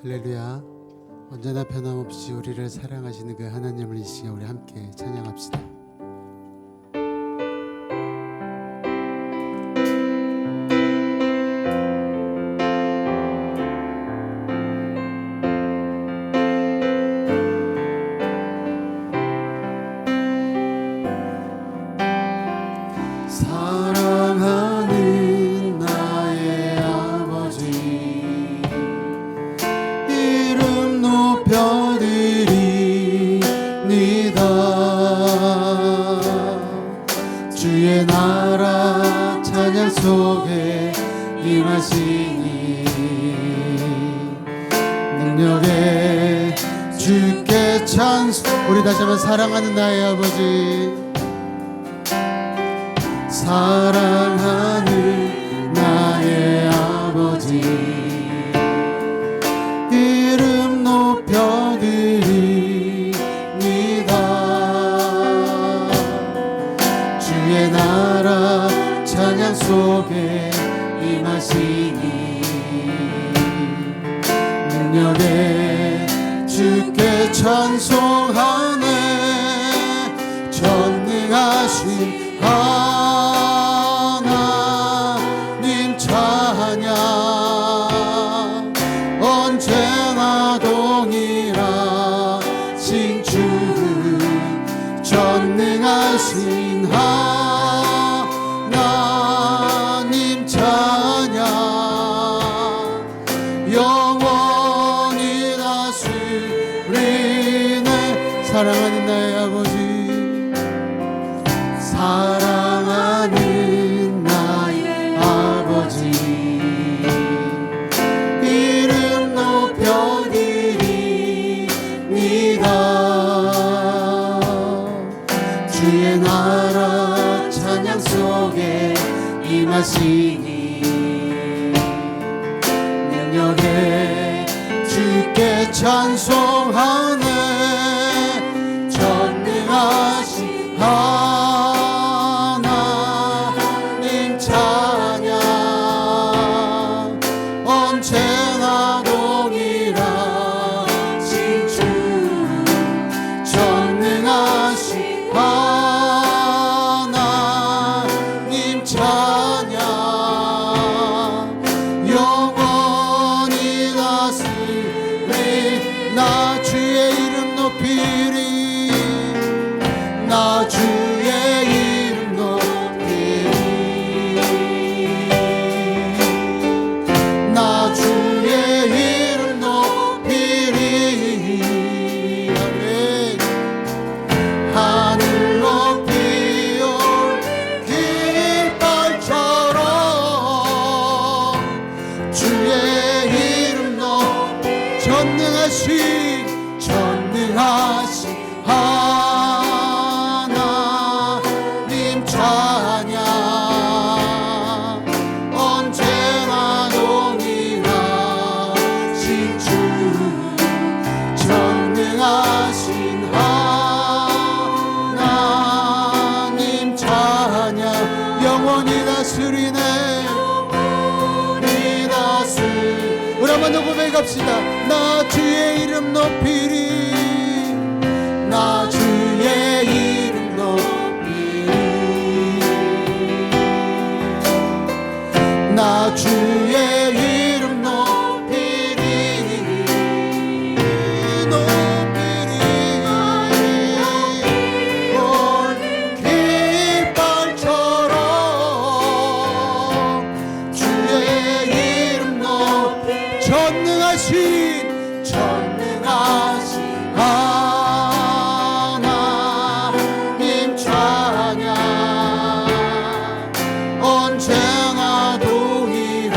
할렐루야. 언제나 변함없이 우리를 사랑하시는 그 하나님을 이 시간 우리 함께 찬양합시다. 사랑하는 나의 아버지, 이름 높여드립니다. 주의 나라 찬양 속에 임하시니 능력에 주께 찬송. 우리 다시 한번 사랑하는 나의 아버지, 사랑하는 나의 아버지, 이름 높여드립니다. 주의 나라 찬양 속에 임하시니 능력에 주께 찬송하네. 전능하신 하나님 찬양 언제나 동일하신 주, 전능하신 하나님 찬양 영원히 다스리네. 사랑하는 나의 아버지, 사랑하는 나의 아버지, 이름 높여드립니다. 주의 나라 찬양 속에 임하시니 능력에 주께 찬송하네. 전능하신 하나님 찬양 언제나 동일하신 주, 전능하신 하나님 찬양 영원히 다스리. 나 주의 이름 높이리, 나 주의 이름 높이리, 나 주의 이름 높이리. 아멘. 하늘 높이 올 깃발처럼 주의 이름 높이. 전능하신 하나님 찬양 언제나 동일하신 주, 전능하신 하나님 찬양 영원히 다스리네. 영원히 다스리. 우리 한번 더 고백합시다. 나 주의 이름 높이리, 나 주의 이름 높이리, 나 주의 이름 높이리, 높이리. 올 깃발처럼 주의 이름 높이. 전능하신 하나님 찬양 언제나 동일하신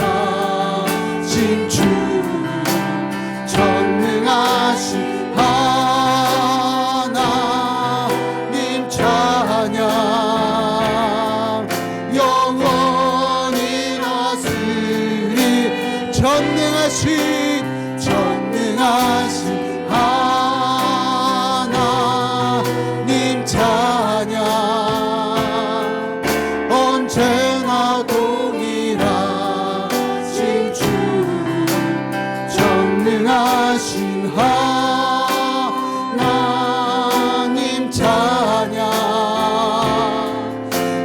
주, 전능하신 하나님 찬양 영원히 다스리. 전능하신 하나님 찬양 언제나 동일하신 주, 전능하신 전능하신 하나님 찬양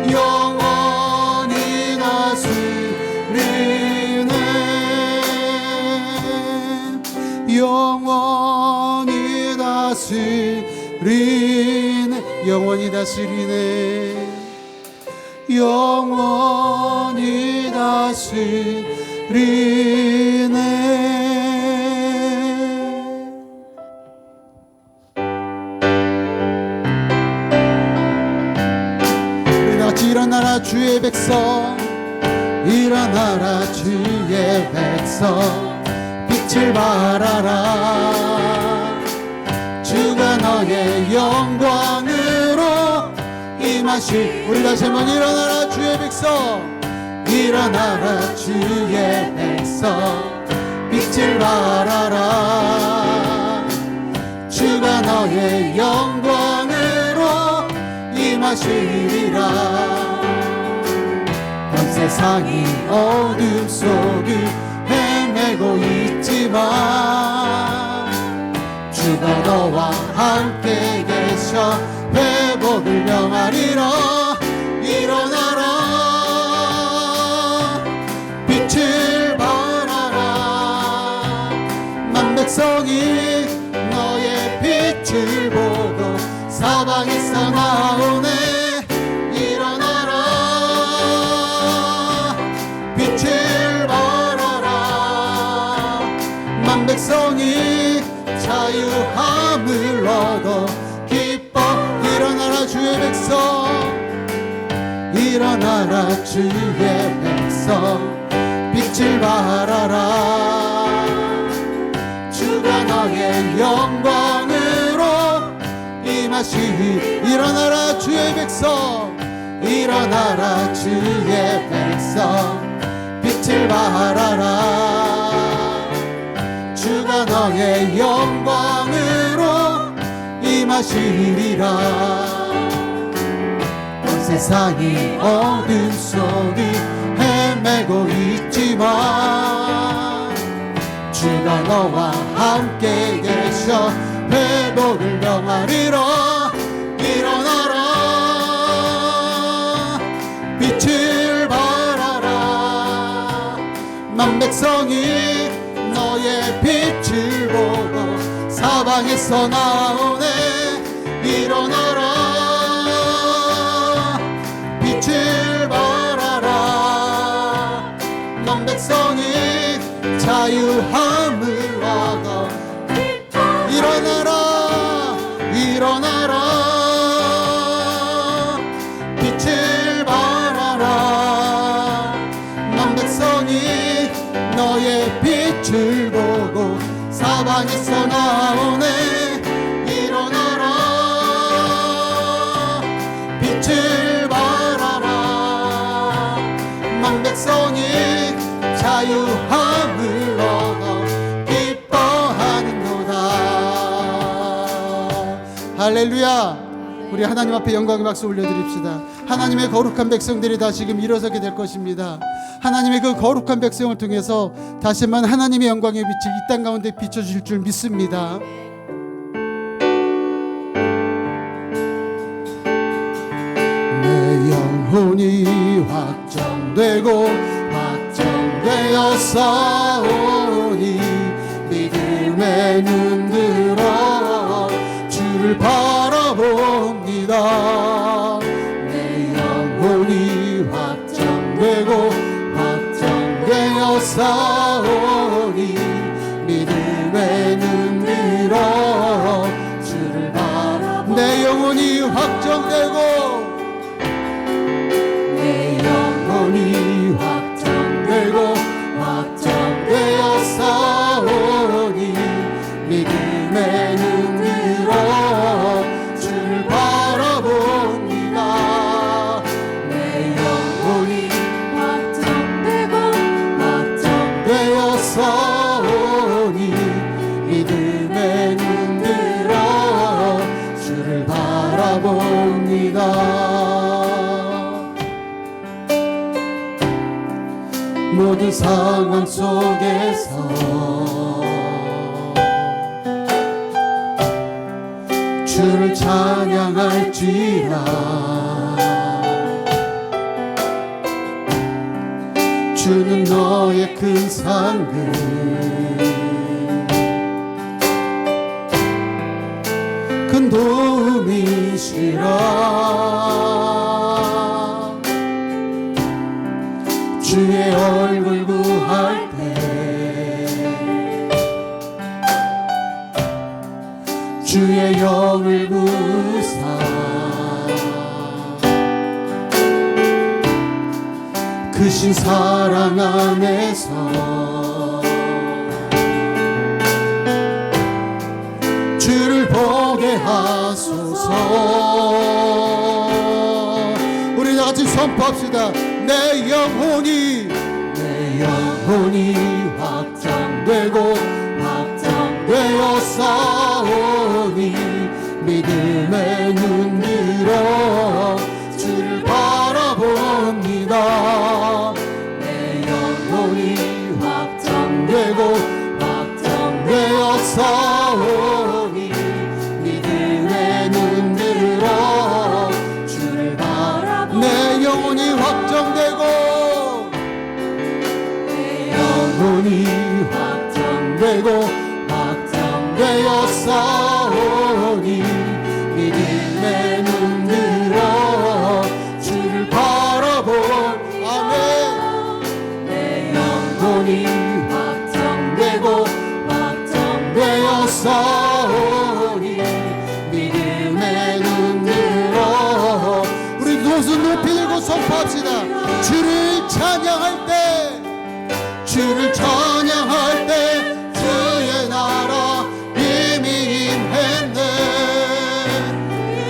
영원히 다스리네 영원히 다스리네 영원히 다스리네 영원히 다스리네 일어나라 주의 백성 일어나라 주의 백성 빛을 발하라 주가 너의 영광으로 임하시 우리 다시 한번 일어나라 주의 백성 일어나라 주의 백성 빛을 발하라 주가 너의 영광으로 임하시리라 온 세상이 어둠 속을 헤매고 있지만 주가 너와 함께 계셔 회복을 명하리라 일어나라 빛을 발하라 만 백성이 너의 빛을 보고 사방에서 나오네 일어나라 빛을 발하라 만 백성이 자유함을 얻어 기뻐 일어나라 주의 백성 일어나라 주의 백성 빛을 발하라 주가 너의 영광으로 임하시리 일어나라 주의 백성 일어나라 주의 백성 빛을 발하라 주가 너의 영광으로 임하시리라 온 세상이 어둠 속을 헤매고 있지만 주가 너와 함께 계셔 회복을 명하리라 일어나라 빛을 발하라 만 백성이 너의 빛을 보고 사방에서 나오네 일어나라 빛을 발하라 만 백성이 자유함을 얻어 일어나라 일어나라 빛을 발하라 만 백성이 너의 빛을 보고 사방에서 나오네 일어나라 빛을 발하라 만 백성이 자유함을 얻어 기뻐하는도다 할렐루야 우리 하나님 앞에 영광의 박수 올려드립시다 하나님의 거룩한 백성들이 다 지금 일어서게 될 것입니다 하나님의 그 거룩한 백성을 통해서 다시 한번 하나님의 영광의 빛을 이 땅 가운데 비춰주실 줄 믿습니다 내 영혼이 확정되고 확정되어 싸우니 믿음의 눈 들어 주를 바라봅니다 내 영혼이 확정되고 확정되어 싸우니 믿음의 눈 들어 주를 바라봅니다 내 영혼이 확정되고 내 영혼이 확정되고 확정되어 싸우니 믿음의 눈 들어 주를 바라봅니다 내 영혼이 확정되고 확정되어 싸우니 믿음의 눈 들어 주를 바라봅니다 모든 상황 속에서 주를 찬양할지라. 주는 너의 큰 상급 큰 도움이시라. 주의 얼굴 구할 때 주의 영을 부사 크신 사랑 안에서 주를 보게 하소서. 우리 다같이 선포합시다. 내 영혼이 확정되고 확정되어 싸우니 믿음의 눈 들어 주를 바라봅니다. 내 영혼이 확정되고 확정되어 싸우니 믿음의 눈 들어 주를 바라봅니다. 내 영혼이 확정되고 내 영혼이 확정되고 확정되어 싸우니 믿음의 눈 들어 주를 바라보. 아멘. 내 영혼이 확정되고 확정되어 싸우니 믿음의 눈 들어. 우리 두 손 높이 들고 선포합시다. 주를 찬양할 때 주를 찬양할 때 주의 나라 이미 임했네.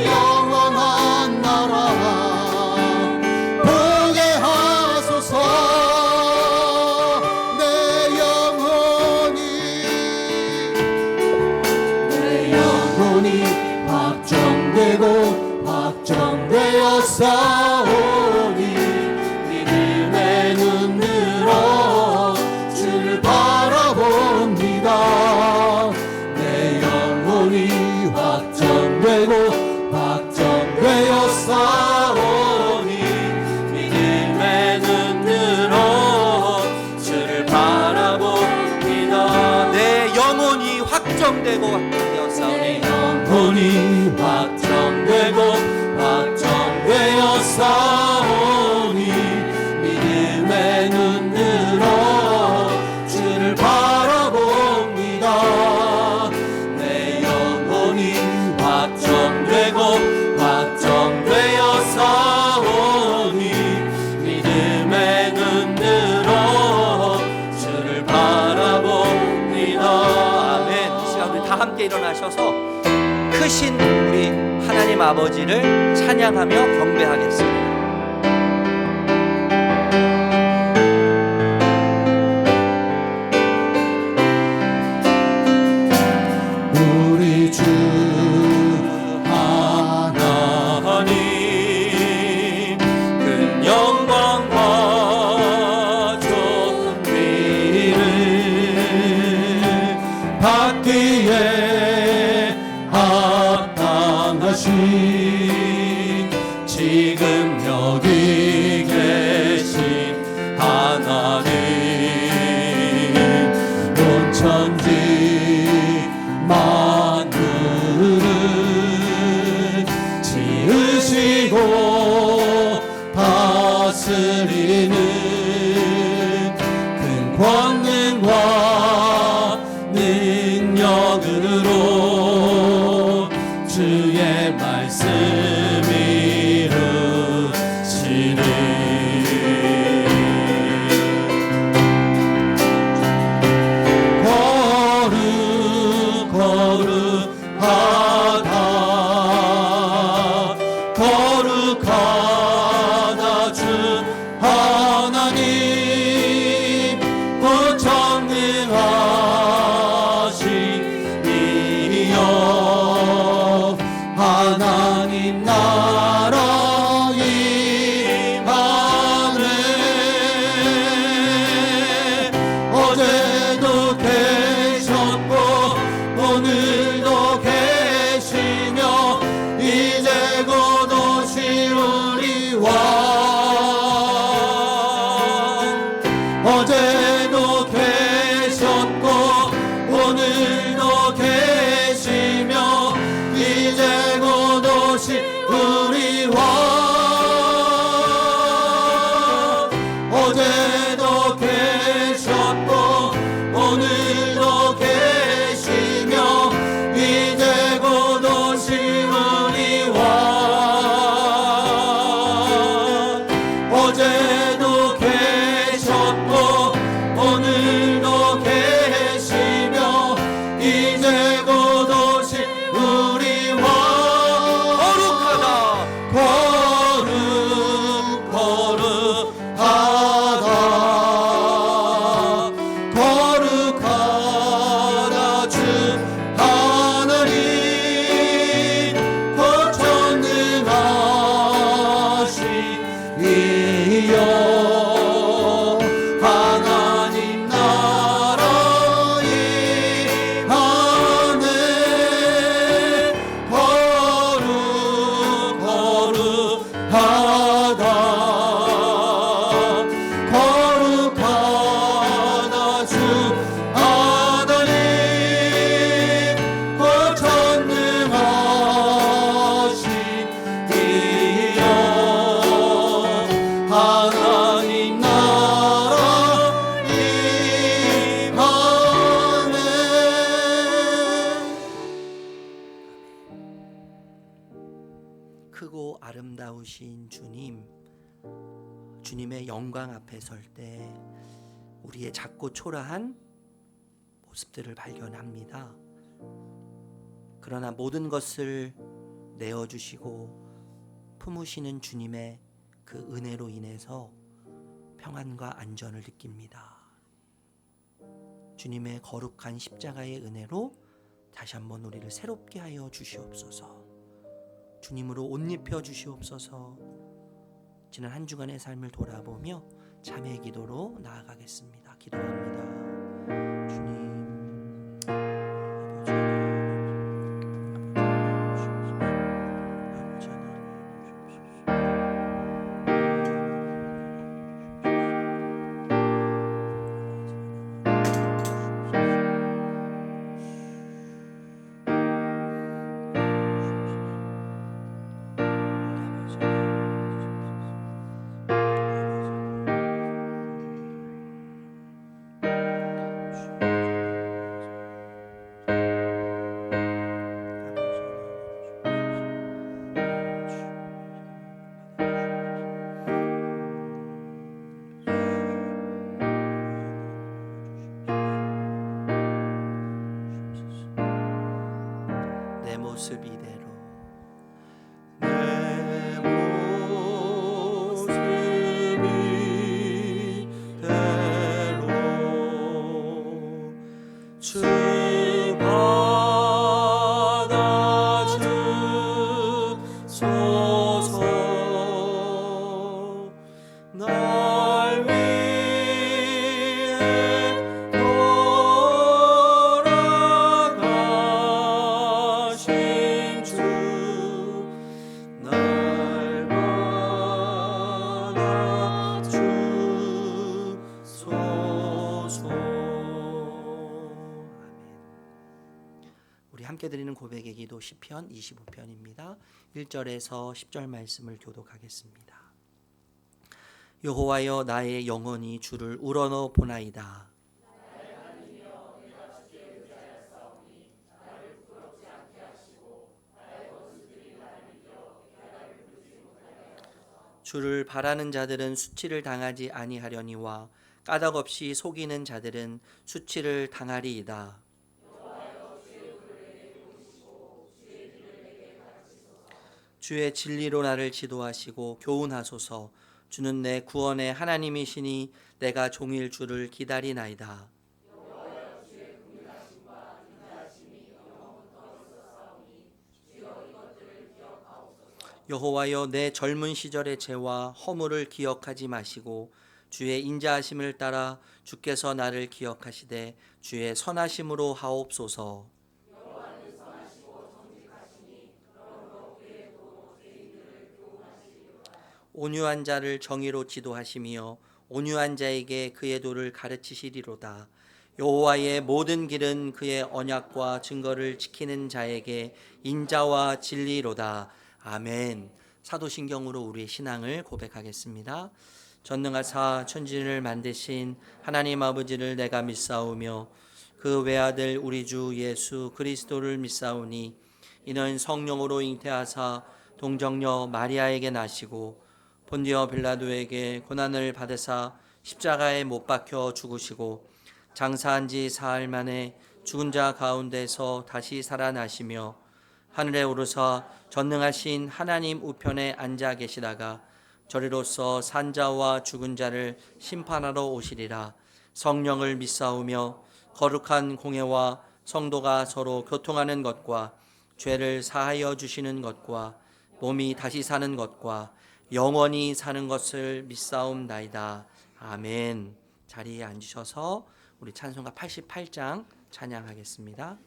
영원한 나라 보게 하소서. 내 영혼이 확정되고 확정되어 싸우니 믿음의 눈 들어 주를 바라봅니다. 내 영혼이 확정되고 확정되어 싸우니 믿음의 눈 들어 주를 바라봅니다. 내 영혼이 확정되고 확정되어 싸우니 영혼이 확정되고 확정되어 싸우니 믿음의 눈 들어 주를 바라봅니다. 내 영혼이 확정되고 확정되어 싸우니 믿음의 눈 들어 주를 바라봅니다. 아멘. 이 시간 우리 다 함께 일어나셔서 크신 우리 하나님 아버지를 찬양하며 경배하겠습니다. 우리 주 하나님 큰 영광과 존귀를 받기에 합당하신 지금 여기 계신 하나님 온 천지 만물을 지으시고 다스리는 큰 권능과 능력으로 주의 말씀 이루시리. 거룩하다 주 하나님 그 전능하신 이여 하나님 나라 임하네. 어제도 계셨고 오늘도 계시며 오늘도 계시며 이제 곧 오실 우리 왕 어제도 계셨고 오늘도 계시며 이제 곧 오실 우리 왕 어제도 계셨고 오늘도 계시며 이제 곧 오실 우리 왕 거룩하다 거룩하다 주 하나님 거천능하시니여 하나님 나라 임하네 거룩하다 거룩하다 주 하나님 거천능하시니여 하나님 나라 임하네. 크고 아름다우신 주님의 영광 앞에 설 때 우리의 작고 초라한 모습들을 발견합니다. 그러나 모든 것을 내어주시고 품으시는 주님의 그 은혜로 인해서 평안과 안전을 느낍니다. 주님의 거룩한 십자가의 은혜로 다시 한번 우리를 새롭게 하여 주시옵소서. 주님으로 옷 입혀 주시옵소서. 지난 한 주간의 삶을 돌아보며 자매 기도로 나아가겠습니다. 기도합니다. 주님, 아버지 내 모습 이대로 내 모습 이대로 주 받아주소서 날 위해 돌아가신 주 날 받아주소서. 우리 함께 드리는 고백의 기도 시편 25편입니다. 1절에서 10절 말씀을 교독하겠습니다. 여호와여 나의 영혼이 주를 우러러 보나이다. 주를 바라는 자들은 수치를 당하지 아니하려니와 까닭없이 속이는 자들은 수치를 당하리이다. 주의 진리로 나를 지도하시고 교훈하소서. 주는 내 구원의 하나님이시니 내가 종일 주를 기다리나이다. 여호와여 내 젊은 시절의 죄와 허물을 기억하지 마시고 주의 인자하심을 따라 주께서 나를 기억하시되 주의 선하심으로 하옵소서. 온유한 자를 정의로 지도하시며 온유한 자에게 그의 도를 가르치시리로다. 여호와의 모든 길은 그의 언약과 증거를 지키는 자에게 인자와 진리로다. 아멘. 사도신경으로 우리의 신앙을 고백하겠습니다. 전능하사 천지를 만드신 하나님 아버지를 내가 믿사오며 그 외아들 우리 주 예수 그리스도를 믿사오니 이는 성령으로 잉태하사 동정녀 마리아에게 나시고 본디오 빌라도에게 고난을 받으사 십자가에 못 박혀 죽으시고 장사한 지 사흘 만에 죽은 자 가운데서 다시 살아나시며 하늘에 오르사 전능하신 하나님 우편에 앉아 계시다가 저리로서 산자와 죽은 자를 심판하러 오시리라. 성령을 믿사오며 거룩한 공회와 성도가 서로 교통하는 것과 죄를 사하여 주시는 것과 몸이 다시 사는 것과 영원히 사는 것을 믿사옵나이다. 아멘. 자리에 앉으셔서 우리 찬송가 88장 찬양하겠습니다.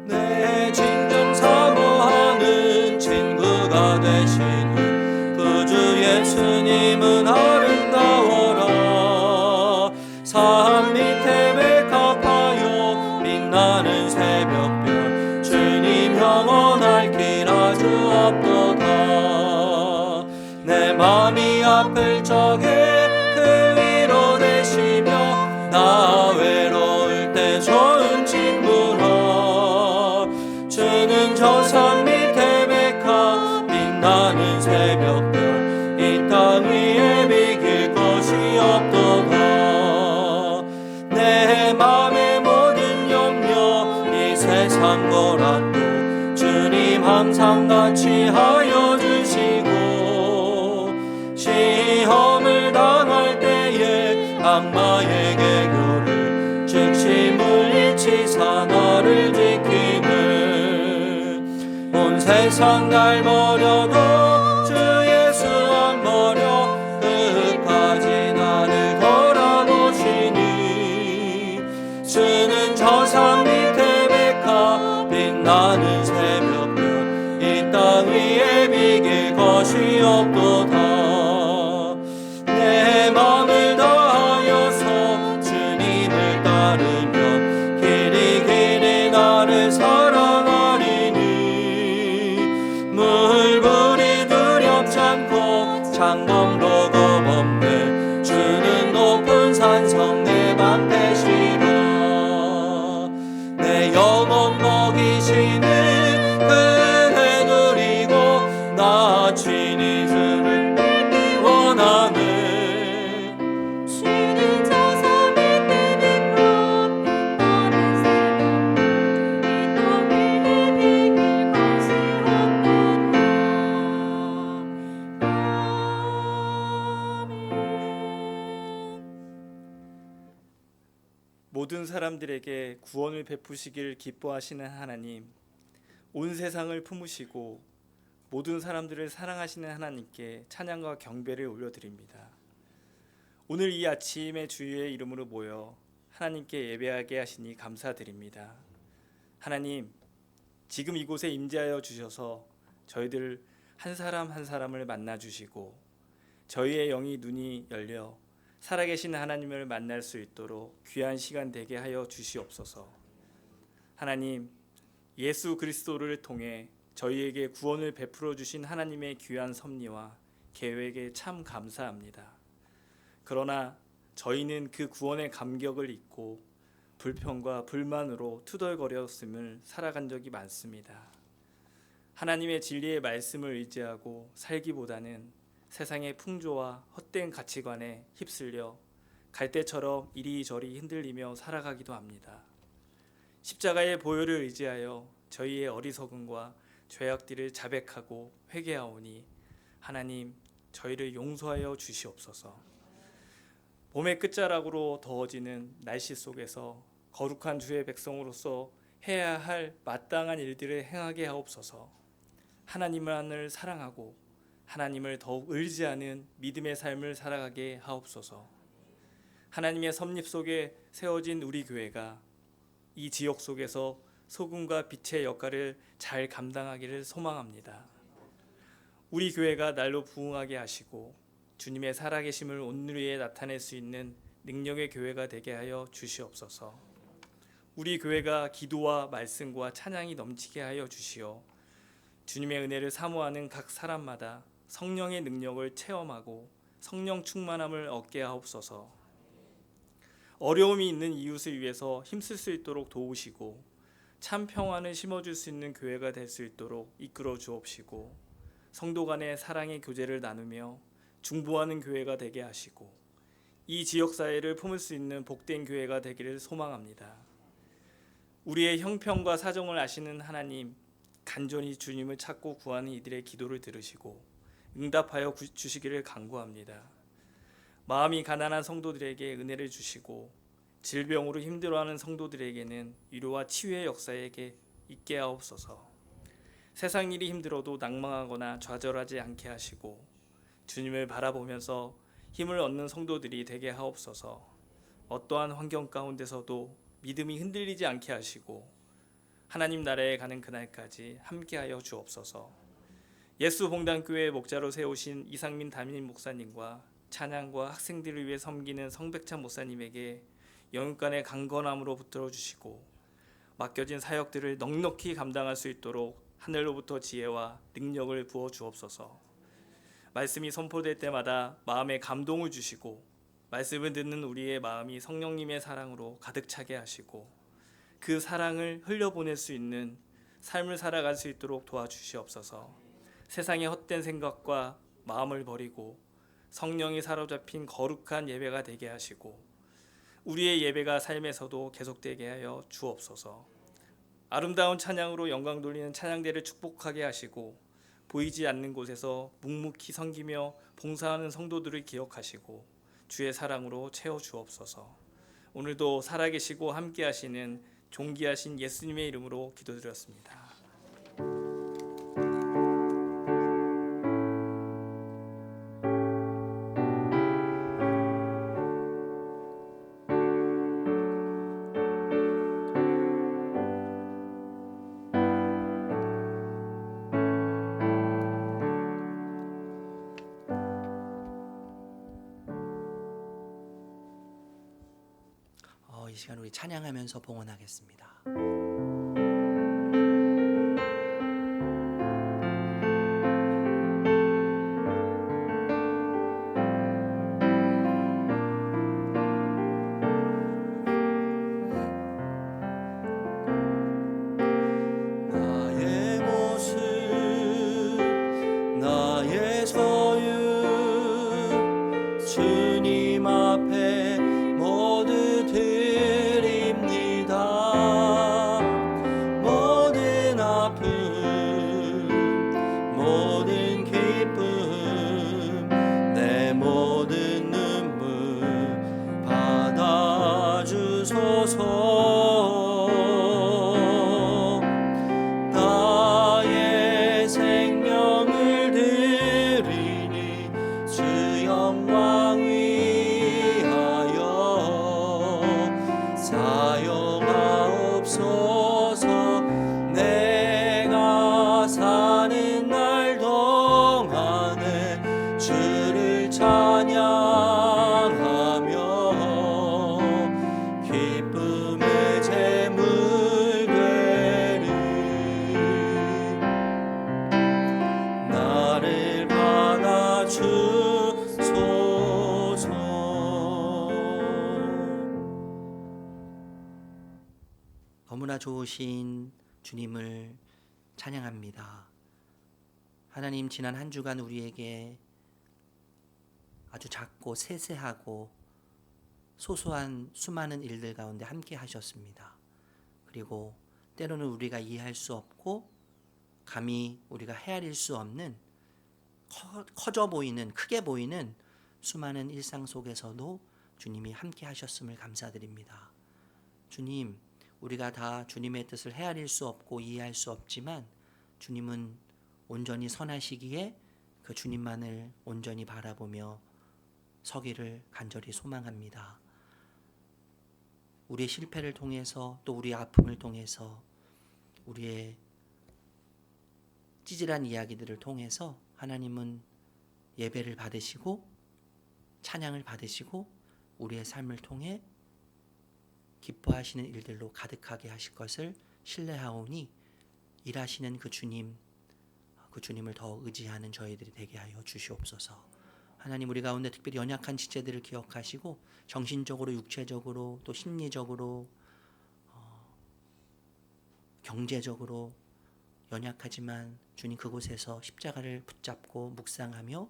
내 진정 사모하는 친구가 되시는 그 주 예수님은 아름다워라. 산 밑에 백합하여 빛나는 새벽별 주님 영원할 길 아주 없도다. 내 맘이 아플 적에 그 위로 되시며 나 외로울 때 좋은 친구라. 주는 저 산 밑에 백합 빛나는 새벽별 이 땅 위에 비길 것이 없도다. 내 맘의 모든 염려 이 세상 거라도 주님 항상 같이 하여 주시고 시험을 당할 때에 악마의 계교를 즉시 물리치사 나를 지키는 온 세상 날 버려도 주 예수 안 버려 끝까지 나를 돌아보시니 주는 저 산 밑에 백합 빛나는 새벽별 이 땅 위에 비길 것이 없도다. 내 맘을 다하여서 주님을 따르면 길이 길이 나를 사랑하리니 물불이 두렵지 않고 창검도 겁없네. 주는 높은 산성 내 방패시라. 내 영혼 먹이시는 그대 누리고 나 친히 주를 뵙기 원하네. 주는 저 산 밑에 백합 빛나는 새벽별 이 땅 위에 비길 것이 없도다. 모든 사람들에게 구원을 베푸시길 기뻐하시는 하나님, 온 세상을 품으시고 모든 사람들을 사랑하시는 하나님께 찬양과 경배를 올려드립니다. 오늘 이 아침에 주의 이름으로 모여 하나님께 예배하게 하시니 감사드립니다. 하나님, 지금 이곳에 임재하여 주셔서 저희들 한 사람 한 사람을 만나 주시고 저희의 영이 눈이 열려 살아계신 하나님을 만날 수 있도록 귀한 시간 되게 하여 주시옵소서. 하나님, 예수 그리스도를 통해 저희에게 구원을 베풀어 주신 하나님의 귀한 섭리와 계획에 참 감사합니다. 그러나 저희는 그 구원의 감격을 잊고 불평과 불만으로 투덜거렸음을 살아간 적이 많습니다. 하나님의 진리의 말씀을 의지하고 살기보다는 세상의 풍조와 헛된 가치관에 휩쓸려 갈대처럼 이리저리 흔들리며 살아가기도 합니다. 십자가의 보혈을 의지하여 저희의 어리석음과 죄악들을 자백하고 회개하오니 하나님, 저희를 용서하여 주시옵소서. 봄의 끝자락으로 더워지는 날씨 속에서 거룩한 주의 백성으로서 해야 할 마땅한 일들을 행하게 하옵소서. 하나님만을 사랑하고 하나님을 더욱 의지하는 믿음의 삶을 살아가게 하옵소서. 하나님의 섭립 속에 세워진 우리 교회가 이 지역 속에서 소금과 빛의 역할을 잘 감당하기를 소망합니다. 우리 교회가 날로 부흥하게 하시고 주님의 살아계심을 온누리에 나타낼 수 있는 능력의 교회가 되게 하여 주시옵소서. 우리 교회가 기도와 말씀과 찬양이 넘치게 하여 주시어 주님의 은혜를 사모하는 각 사람마다 성령의 능력을 체험하고 성령 충만함을 얻게 하옵소서. 어려움이 있는 이웃을 위해서 힘쓸 수 있도록 도우시고 참 평안을 심어줄 수 있는 교회가 될 수 있도록 이끌어 주옵시고 성도 간의 사랑의 교제를 나누며 중보하는 교회가 되게 하시고 이 지역사회를 품을 수 있는 복된 교회가 되기를 소망합니다. 우리의 형편과 사정을 아시는 하나님, 간절히 주님을 찾고 구하는 이들의 기도를 들으시고 응답하여 주시기를 간구합니다. 마음이 가난한 성도들에게 은혜를 주시고 질병으로 힘들어하는 성도들에게는 위로와 치유의 역사에게 있게 하옵소서. 세상 일이 힘들어도 낭망하거나 좌절하지 않게 하시고 주님을 바라보면서 힘을 얻는 성도들이 되게 하옵소서. 어떠한 환경 가운데서도 믿음이 흔들리지 않게 하시고 하나님 나라에 가는 그날까지 함께하여 주옵소서. 예수봉단교회 목자로 세우신 이상민 담임 목사님과 찬양과 학생들을 위해 섬기는 성백찬 목사님에게 영육간의 강건함으로 붙들어 주시고 맡겨진 사역들을 넉넉히 감당할 수 있도록 하늘로부터 지혜와 능력을 부어 주옵소서. 말씀이 선포될 때마다 마음에 감동을 주시고 말씀을 듣는 우리의 마음이 성령님의 사랑으로 가득 차게 하시고 그 사랑을 흘려보낼 수 있는 삶을 살아갈 수 있도록 도와주시옵소서. 세상의 헛된 생각과 마음을 버리고 성령이 사로잡힌 거룩한 예배가 되게 하시고 우리의 예배가 삶에서도 계속되게 하여 주옵소서. 아름다운 찬양으로 영광 돌리는 찬양대를 축복하게 하시고 보이지 않는 곳에서 묵묵히 섬기며 봉사하는 성도들을 기억하시고 주의 사랑으로 채워 주옵소서. 오늘도 살아계시고 함께하시는 존귀하신 예수님의 이름으로 기도드렸습니다. 이 시간 우리 찬양하면서 봉헌하겠습니다. 나의 모습 나의 소유 주님 앞에 모두 드립니다. 모든 아픔 모든 기쁨 내 모든 눈물 받아주소서. 나의 생명을 드리니 주 영광 위하여 사용하옵소서. 내가 사는 날 동안에 주를 찬양하며 기쁨의 제물 되리. 나를 받아주소서. 너무나 좋으신 주님을 찬양합니다. 하나님, 지난 한 주간 우리에게 아주 작고 세세하고 소소한 수많은 일들 가운데 함께 하셨습니다. 그리고 때로는 우리가 이해할 수 없고 감히 우리가 헤아릴 수 없는 커져 보이는, 크게 보이는 수많은 일상 속에서도 주님이 함께 하셨음을 감사드립니다. 주님, 우리가 다 주님의 뜻을 헤아릴 수 없고 이해할 수 없지만 주님은 온전히 선하시기에 그 주님만을 온전히 바라보며 서기를 간절히 소망합니다. 우리의 실패를 통해서 또 우리의 아픔을 통해서 우리의 찌질한 이야기들을 통해서 하나님은 예배를 받으시고 찬양을 받으시고 우리의 삶을 통해 기뻐하시는 일들로 가득하게 하실 것을 신뢰하오니 일하시는 그 주님을 더 의지하는 저희들이 되게 하여 주시옵소서. 하나님, 우리 가운데 특별히 연약한 지체들을 기억하시고 정신적으로, 육체적으로, 또 심리적으로, 경제적으로 연약하지만 주님 그곳에서 십자가를 붙잡고 묵상하며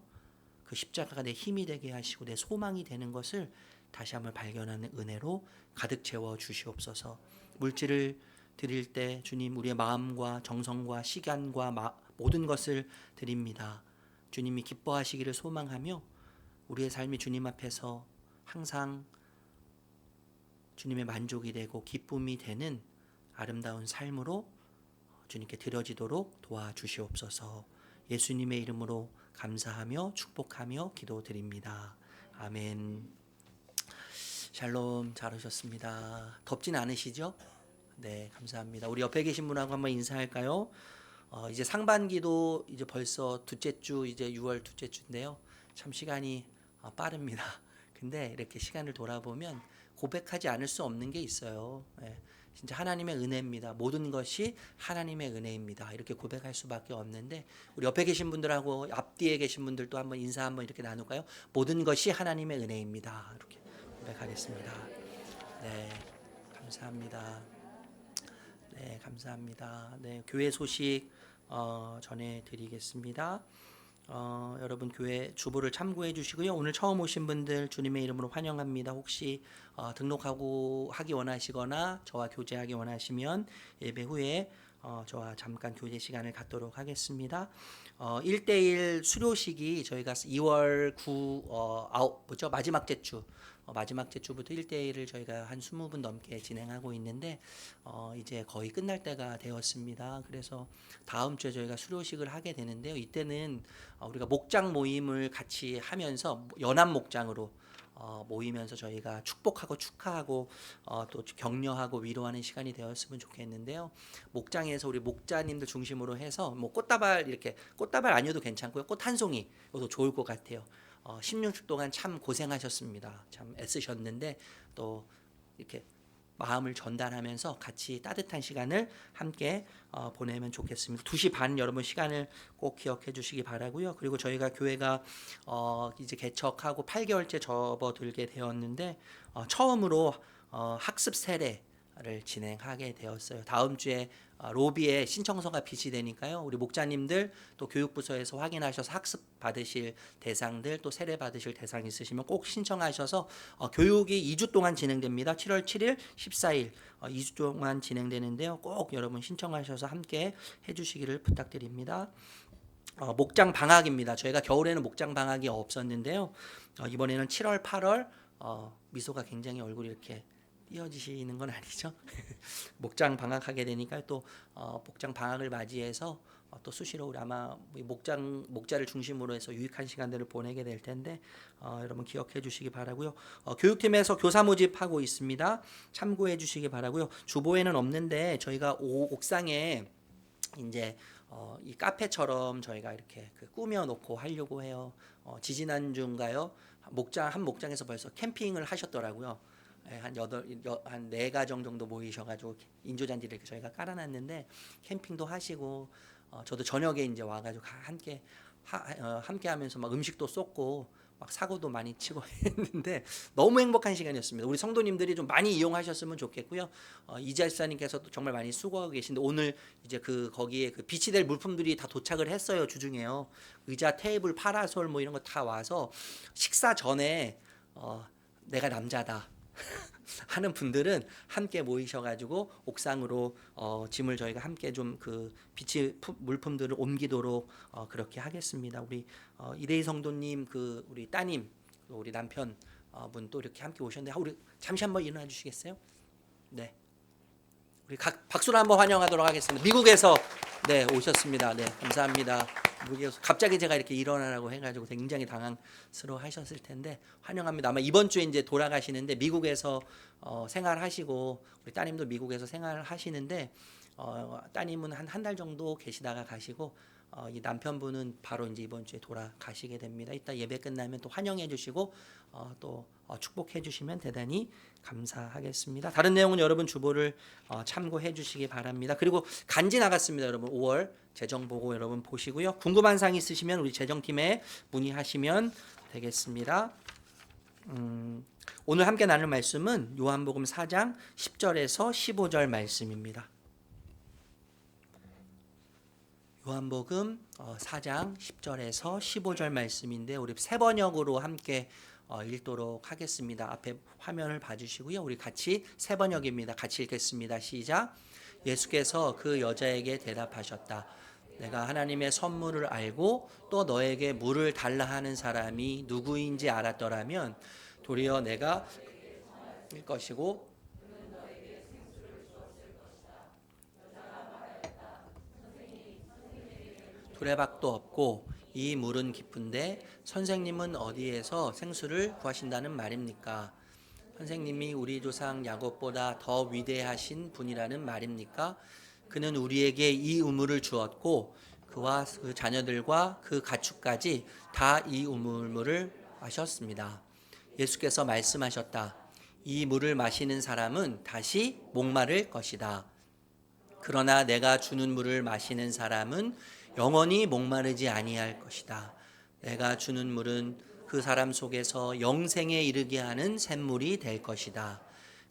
그 십자가가 내 힘이 되게 하시고 내 소망이 되는 것을 다시 한번 발견하는 은혜로 가득 채워 주시옵소서. 물질을 드릴 때 주님, 우리의 마음과 정성과 시간과 모든 것을 드립니다. 주님이 기뻐하시기를 소망하며 우리의 삶이 주님 앞에서 항상 주님의 만족이 되고 기쁨이 되는 아름다운 삶으로 주님께 드려지도록 도와주시옵소서. 예수님의 이름으로 감사하며 축복하며 기도드립니다. 아멘. 샬롬, 잘 오셨습니다. 덥진 않으시죠? 네, 감사합니다. 우리 옆에 계신 분하고 한번 인사할까요? 이제 상반기도 이제 벌써 둘째 주, 이제 6월 둘째 주인데요. 참 시간이 빠릅니다. 근데 이렇게 시간을 돌아보면 고백하지 않을 수 없는 게 있어요. 네, 진짜 하나님의 은혜입니다. 모든 것이 하나님의 은혜입니다. 이렇게 고백할 수밖에 없는데 우리 옆에 계신 분들하고 앞뒤에 계신 분들도 한번 인사 한번 이렇게 나눌까요? 모든 것이 하나님의 은혜입니다. 이렇게 고백하겠습니다. 네, 감사합니다. 네, 감사합니다. 네, 교회 소식 전해드리겠습니다. 여러분 교회 주보를 참고해 주시고요. 오늘 처음 오신 분들 주님의 이름으로 환영합니다. 혹시 등록하고 하기 원하시거나 저와 교제하기 원하시면 예배 후에 저와 잠깐 교제 시간을 갖도록 하겠습니다. 1대1 수료식이 저희가 2월 9 마지막 제주 마지막 제주부터 1대1을 저희가 한 20분 넘게 진행하고 있는데 이제 거의 끝날 때가 되었습니다. 그래서 다음 주에 저희가 수료식을 하게 되는데요. 이때는 우리가 목장 모임을 같이 하면서 연합 목장으로 모이면서 저희가 축복하고 축하하고 또 격려하고 위로하는 시간이 되었으면 좋겠는데요. 목장에서 우리 목자님들 중심으로 해서 뭐 꽃다발 이렇게 꽃다발 아니어도 괜찮고요. 꽃 한 송이 이것도 좋을 것 같아요. 16주 동안 참 고생하셨습니다. 참 애쓰셨는데 또 이렇게 마음을 전달하면서 같이 따뜻한 시간을 함께 보내면 좋겠습니다. 2시 반 여러분 시간을 꼭 기억해 주시기 바라고요. 그리고 저희가 교회가 이제 개척하고 8개월째 접어들게 되었는데 처음으로 학습 세례를 진행하게 되었어요. 다음 주에 로비에 신청서가 비치되니까요. 우리 목자님들 또 교육부서에서 확인하셔서 학습 받으실 대상들 또 세례 받으실 대상 있으시면 꼭 신청하셔서 교육이 2주 동안 진행됩니다. 7월 7일, 14일 2주 동안 진행되는데요. 꼭 여러분 신청하셔서 함께 해주시기를 부탁드립니다. 목장 방학입니다. 저희가 겨울에는 목장 방학이 없었는데요. 이번에는 7월, 8월 미소가 굉장히 얼굴이 이렇게 띄어지시는 건 아니죠. 목장 방학하게 되니까 또 목장 방학을 맞이해서 또 수시로 우리 아마 목자를 중심으로 해서 유익한 시간들을 보내게 될 텐데 여러분 기억해 주시기 바라고요. 교육팀에서 교사 모집하고 있습니다. 참고해 주시기 바라고요. 주보에는 없는데 저희가 옥상에 이제 이 카페처럼 저희가 이렇게 꾸며 놓고 하려고 해요. 지지난주인가요? 한 목장에서 벌써 캠핑을 하셨더라고요. 한 4가정 정도 모이셔가지고 인조잔디를 이렇게 저희가 깔아놨는데 캠핑도 하시고 저도 저녁에 이제 와가지고 함께 하면서 막 음식도 쏟고 막 사고도 많이 치고 했는데 너무 행복한 시간이었습니다. 우리 성도님들이 좀 많이 이용하셨으면 좋겠고요. 이자사님께서도 정말 많이 수고하고 계신데 오늘 이제 거기에 비치될 물품들이 다 도착을 했어요. 주중에요. 의자, 테이블, 파라솔 뭐 이런 거 다 와서 식사 전에 내가 남자다 하는 분들은 함께 모이셔가지고 옥상으로 짐을 저희가 함께 좀 비치 물품들을 옮기도록 그렇게 하겠습니다. 우리 이대희 성도님 우리 따님 우리 남편 분 또 이렇게 함께 오셨는데 우리 잠시 한번 일어나 주시겠어요? 네, 우리 박수로 한번 환영하도록 하겠습니다. 미국에서 네 오셨습니다. 네, 감사합니다. 미국에서 갑자기 제가 이렇게 일어나라고 해가지고 굉장히 당황스러워하셨을 텐데 환영합니다. 아마 이번 주에 이제 돌아가시는데 미국에서 생활하시고 우리 따님도 미국에서 생활하시는데 따님은 한 달 정도 계시다가 가시고 이 남편분은 바로 이제 이번 주에 돌아가시게 됩니다. 이따 예배 끝나면 또 환영해 주시고 또 축복해 주시면 대단히 감사하겠습니다. 다른 내용은 여러분 주보를 참고해 주시기 바랍니다. 그리고 간지 나갔습니다. 여러분 5월 재정 보고 여러분 보시고요. 궁금한 사항 있으시면 우리 재정팀에 문의하시면 되겠습니다. 오늘 함께 나눌 말씀은 요한복음 4장 10절에서 15절 말씀입니다. 요한복음 4장 10절에서 15절 말씀인데 우리 세 번역으로 함께 읽도록 하겠습니다. 앞에 화면을 봐주시고요. 우리 같이 세 번역입니다. 같이 읽겠습니다. 시작. 예수께서 그 여자에게 대답하셨다. 내가 하나님의 선물을 알고 또 너에게 물을 달라 하는 사람이 누구인지 알았더라면 도리어 내가 일 것이고 두레박도 없고 이 물은 깊은데 선생님은 어디에서 생수를 구하신다는 말입니까? 선생님이 우리 조상 야곱보다 더 위대하신 분이라는 말입니까? 그는 우리에게 이 우물을 주었고 그와 그 자녀들과 그 가축까지 다 이 우물물을 마셨습니다. 예수께서 말씀하셨다. 이 물을 마시는 사람은 다시 목마를 것이다. 그러나 내가 주는 물을 마시는 사람은 영원히 목마르지 아니할 것이다. 내가 주는 물은 그 사람 속에서 영생에 이르게 하는 샘물이 될 것이다.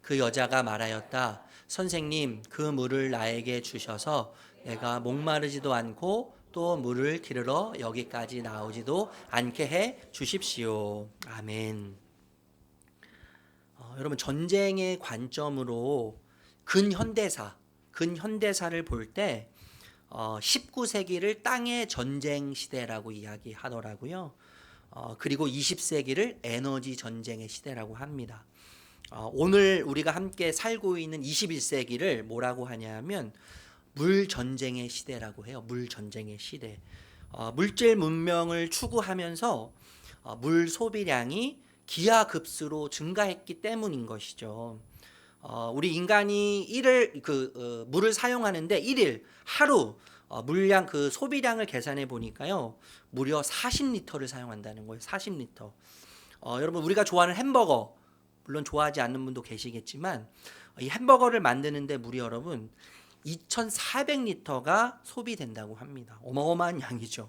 그 여자가 말하였다. 선생님, 그 물을 나에게 주셔서 내가 목마르지도 않고 또 물을 기르러 여기까지 나오지도 않게 해 주십시오. 아멘. 여러분, 전쟁의 관점으로 근현대사를 볼 때 19세기를 땅의 전쟁 시대라고 이야기하더라고요. 그리고 20세기를 에너지 전쟁의 시대라고 합니다. 오늘 우리가 함께 살고 있는 21세기를 뭐라고 하냐면 물 전쟁의 시대라고 해요. 물 전쟁의 시대. 물질 문명을 추구하면서 물 소비량이 기하급수로 증가했기 때문인 것이죠. 우리 인간이 물을 사용하는데 하루 물량 소비량을 계산해 보니까요 무려 40리터를 사용한다는 거예요. 40리터. 여러분 우리가 좋아하는 햄버거 물론 좋아하지 않는 분도 계시겠지만 이 햄버거를 만드는데 무려 여러분 2,400리터가 소비된다고 합니다. 어마어마한 양이죠.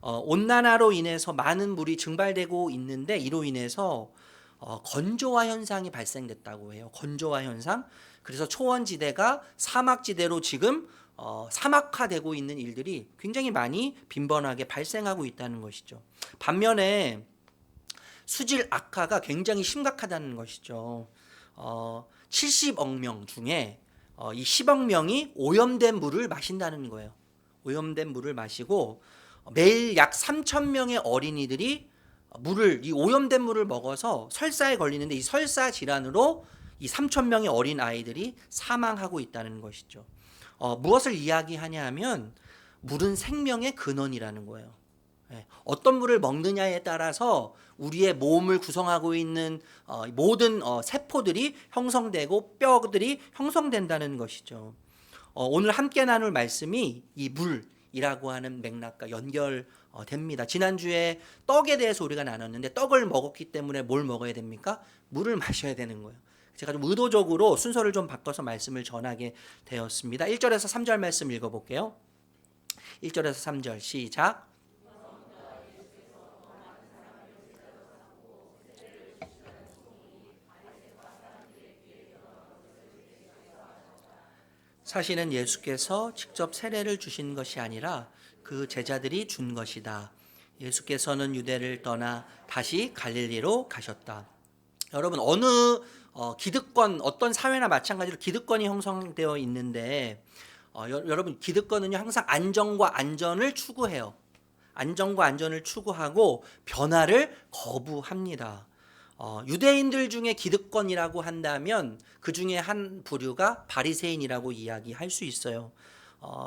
온난화로 인해서 많은 물이 증발되고 있는데 이로 인해서 건조화 현상이 발생됐다고 해요. 건조화 현상. 그래서 초원지대가 사막지대로 지금 사막화되고 있는 일들이 굉장히 많이 빈번하게 발생하고 있다는 것이죠. 반면에 수질 악화가 굉장히 심각하다는 것이죠. 70억 명 중에 이 10억 명이 오염된 물을 마신다는 거예요. 오염된 물을 마시고 매일 약 3,000명의 어린이들이 이 오염된 물을 먹어서 설사에 걸리는데 이 설사 질환으로 이 3,000명의 어린 아이들이 사망하고 있다는 것이죠. 무엇을 이야기하냐 하면 물은 생명의 근원이라는 거예요. 어떤 물을 먹느냐에 따라서 우리의 몸을 구성하고 있는 모든 세포들이 형성되고 뼈들이 형성된다는 것이죠. 오늘 함께 나눌 말씀이 이 물이라고 하는 맥락과 연결됩니다. 지난주에 떡에 대해서 우리가 나눴는데 떡을 먹었기 때문에 뭘 먹어야 됩니까? 물을 마셔야 되는 거예요. 제가 좀 의도적으로 순서를 좀 바꿔서 말씀을 전하게 되었습니다. 1절에서 3절 말씀 읽어볼게요. 1절에서 3절 시작. 사실은 예수께서 직접 세례를 주신 것이 아니라 그 제자들이 준 것이다. 예수께서는 유대를 떠나 다시 갈릴리로 가셨다. 여러분 어느 기득권 어떤 사회나 마찬가지로 기득권이 형성되어 있는데 여러분 기득권은요 항상 안정과 안전을 추구해요. 안정과 안전을 추구하고 변화를 거부합니다. 유대인들 중에 기득권이라고 한다면 그 중에 한 부류가 바리새인이라고 이야기할 수 있어요.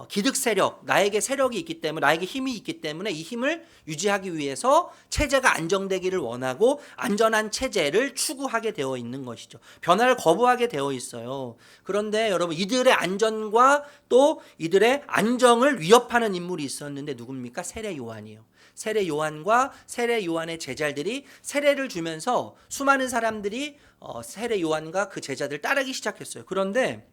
기득 세력, 나에게 세력이 있기 때문에, 나에게 힘이 있기 때문에 이 힘을 유지하기 위해서 체제가 안정되기를 원하고 안전한 체제를 추구하게 되어 있는 것이죠. 변화를 거부하게 되어 있어요. 그런데 여러분, 이들의 안전과 또 이들의 안정을 위협하는 인물이 있었는데 누굽니까? 세례 요한이에요. 세례 요한과 세례 요한의 제자들이 세례를 주면서 수많은 사람들이 세례 요한과 그 제자들 따르기 시작했어요. 그런데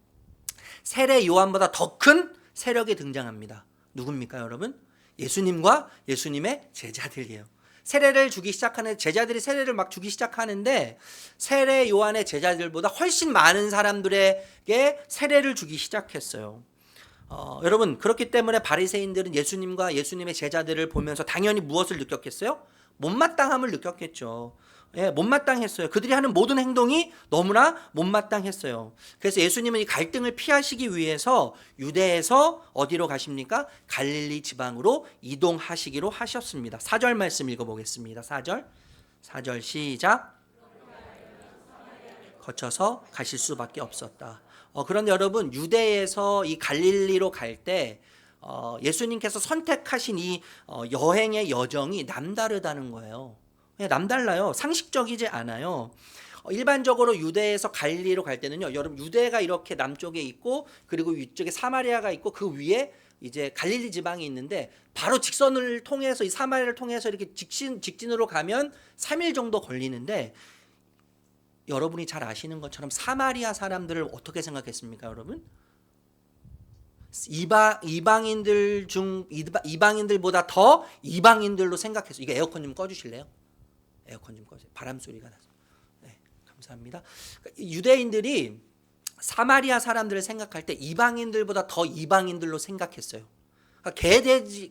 세례 요한보다 더 큰 세력이 등장합니다. 누굽니까, 여러분? 예수님과 예수님의 제자들이에요. 세례를 주기 시작하는, 제자들이 세례를 막 주기 시작하는데 세례 요한의 제자들보다 훨씬 많은 사람들에게 세례를 주기 시작했어요. 여러분, 그렇기 때문에 바리새인들은 예수님과 예수님의 제자들을 보면서 당연히 무엇을 느꼈겠어요? 못마땅함을 느꼈겠죠. 예, 못마땅했어요. 그들이 하는 모든 행동이 너무나 못마땅했어요. 그래서 예수님은 이 갈등을 피하시기 위해서 유대에서 어디로 가십니까? 갈릴리 지방으로 이동하시기로 하셨습니다. 4절 말씀 읽어보겠습니다. 4절 시작. 거쳐서 가실 수밖에 없었다. 그런데 여러분, 유대에서 이 갈릴리로 갈 때 예수님께서 선택하신 이 여행의 여정이 남다르다는 거예요. 남달라요. 상식적이지 않아요. 일반적으로 유대에서 갈릴리로 갈 때는요, 여러분, 유대가 이렇게 남쪽에 있고 그리고 위쪽에 사마리아가 있고 그 위에 이제 갈릴리 지방이 있는데 바로 직선을 통해서 이 사마리아를 통해서 이렇게 직진으로 가면 3일 정도 걸리는데, 여러분이 잘 아시는 것처럼 사마리아 사람들을 어떻게 생각했습니까, 여러분? 이방인들보다 더 이방인들로 생각했어요. 이거 에어컨 좀 꺼주실래요? 에어컨 좀 꺼주세요. 바람 소리가 나서. 네, 감사합니다. 그러니까 유대인들이 사마리아 사람들을 생각할 때 이방인들보다 더 이방인들로 생각했어요. 그러니까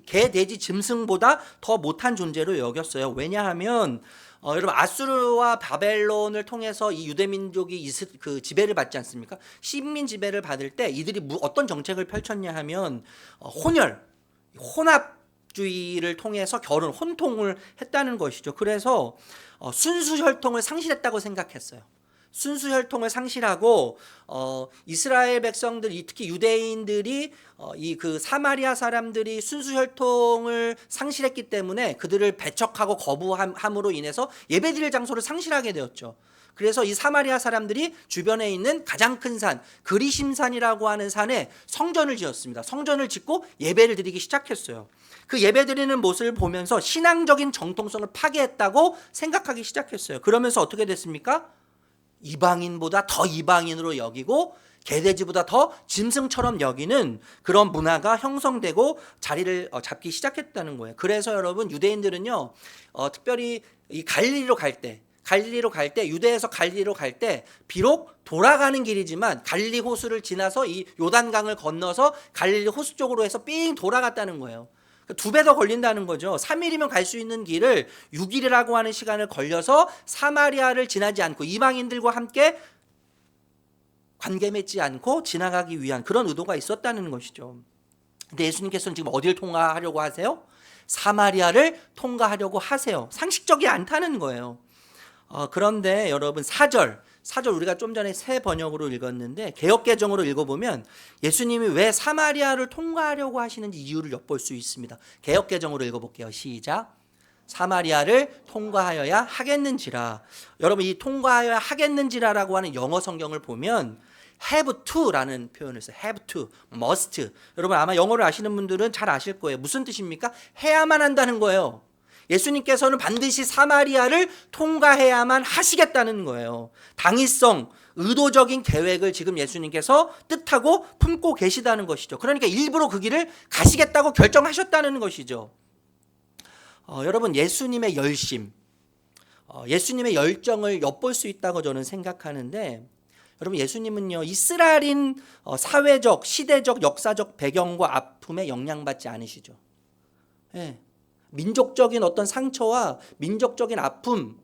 개돼지 짐승보다 더 못한 존재로 여겼어요. 왜냐하면 여러분, 아수르와 바벨론을 통해서 이 유대 민족이 그 지배를 받지 않습니까? 식민 지배를 받을 때 이들이 어떤 정책을 펼쳤냐 하면 혼합주의를 통해서 혼통을 했다는 것이죠. 그래서 순수 혈통을 상실했다고 생각했어요. 순수 혈통을 상실하고 이스라엘 백성들, 특히 유대인들이 이 그 사마리아 사람들이 순수 혈통을 상실했기 때문에 그들을 배척하고 거부함으로 인해서 예배드릴 장소를 상실하게 되었죠. 그래서 이 사마리아 사람들이 주변에 있는 가장 큰 산, 그리심산이라고 하는 산에 성전을 지었습니다. 성전을 짓고 예배를 드리기 시작했어요. 그 예배드리는 모습을 보면서 신앙적인 정통성을 파괴했다고 생각하기 시작했어요. 그러면서 어떻게 됐습니까? 이방인보다 더 이방인으로 여기고 개돼지보다 더 짐승처럼 여기는 그런 문화가 형성되고 자리를 잡기 시작했다는 거예요. 그래서 여러분, 유대인들은요, 특별히 이 갈릴리로 갈 때, 유대에서 갈릴리로 갈 때 비록 돌아가는 길이지만 갈릴리 호수를 지나서 이 요단강을 건너서 갈릴리 호수 쪽으로 해서 삥 돌아갔다는 거예요. 2배 더 걸린다는 거죠. 3일이면 갈 수 있는 길을 6일이라고 하는 시간을 걸려서 사마리아를 지나지 않고 이방인들과 함께 관계 맺지 않고 지나가기 위한 그런 의도가 있었다는 것이죠. 근데 예수님께서는 지금 어디를 통과하려고 하세요? 사마리아를 통과하려고 하세요. 상식적이 않다는 거예요. 그런데 여러분, 4절 우리가 좀 전에 새 번역으로 읽었는데 개역개정으로 읽어보면 예수님이 왜 사마리아를 통과하려고 하시는지 이유를 엿볼 수 있습니다. 개역개정으로 읽어볼게요. 시작. 사마리아를 통과하여야 하겠는지라. 여러분, 이 통과하여야 하겠는지라라고 하는 영어 성경을 보면 have to라는 표현을 써요. have to, must. 여러분, 아마 영어를 아시는 분들은 잘 아실 거예요. 무슨 뜻입니까? 해야만 한다는 거예요. 예수님께서는 반드시 사마리아를 통과해야만 하시겠다는 거예요. 당위성, 의도적인 계획을 지금 예수님께서 뜻하고 품고 계시다는 것이죠. 그러니까 일부러 그 길을 가시겠다고 결정하셨다는 것이죠. 여러분, 예수님의 열심, 예수님의 열정을 엿볼 수 있다고 저는 생각하는데, 여러분, 예수님은요, 이스라엘인 사회적, 시대적, 역사적 배경과 아픔에 영향받지 않으시죠. 예. 민족적인 어떤 상처와 민족적인 아픔,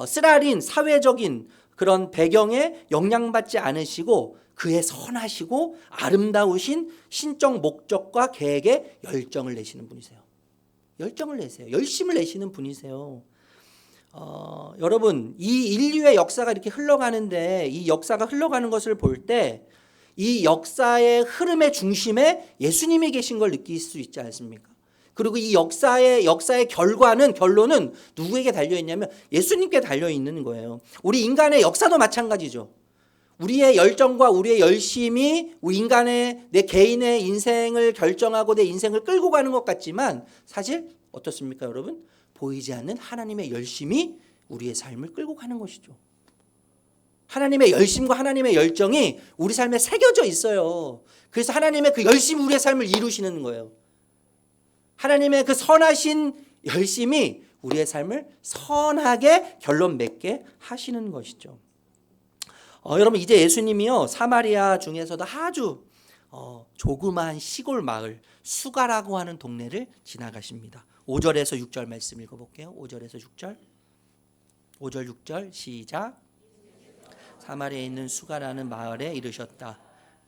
쓰라린 사회적인 그런 배경에 영향받지 않으시고 그의 선하시고 아름다우신 신적 목적과 계획에 열정을 내시는 분이세요. 열정을 내세요. 열심을 내시는 분이세요. 여러분, 이 인류의 역사가 이렇게 흘러가는데 이 역사가 흘러가는 것을 볼 때 이 역사의 흐름의 중심에 예수님이 계신 걸 느낄 수 있지 않습니까? 그리고 이 역사의 결론은 누구에게 달려 있냐면 예수님께 달려 있는 거예요. 우리 인간의 역사도 마찬가지죠. 우리의 열정과 우리의 열심이 우리 인간의 내 개인의 인생을 결정하고 내 인생을 끌고 가는 것 같지만 사실 어떻습니까, 여러분? 보이지 않는 하나님의 열심이 우리의 삶을 끌고 가는 것이죠. 하나님의 열심과 하나님의 열정이 우리 삶에 새겨져 있어요. 그래서 하나님의 그 열심이 우리의 삶을 이루시는 거예요. 하나님의 그 선하신 열심이 우리의 삶을 선하게 결론 맺게 하시는 것이죠. 여러분, 이제 예수님이요 사마리아 중에서도 아주 조그마한 시골 마을 수가라고 하는 동네를 지나가십니다. 5절에서 6절 말씀 읽어볼게요. 5절에서 6절 5절 6절 시작. 사마리아에 있는 수가라는 마을에 이르셨다.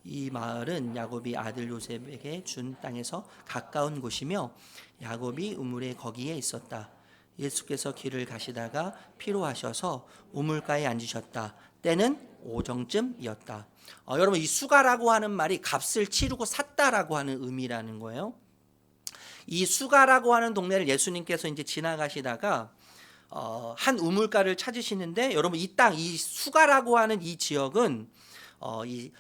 이 마을은 야곱이 아들 요셉에게 준 땅에서 가까운 곳이며 야곱이 우물에 거기에 있었다. 예수께서 길을 가시다가 피로하셔서 우물가에 앉으셨다. 때는 오정쯤이었다. 여러분, 이 수가라고 하는 말이 값을 치르고 샀다라고 하는 의미라는 거예요. 이 수가라고 하는 동네를 예수님께서 이제 지나가시다가 한 우물가를 찾으시는데, 여러분 이 땅, 이 수가라고 하는 이 지역은 이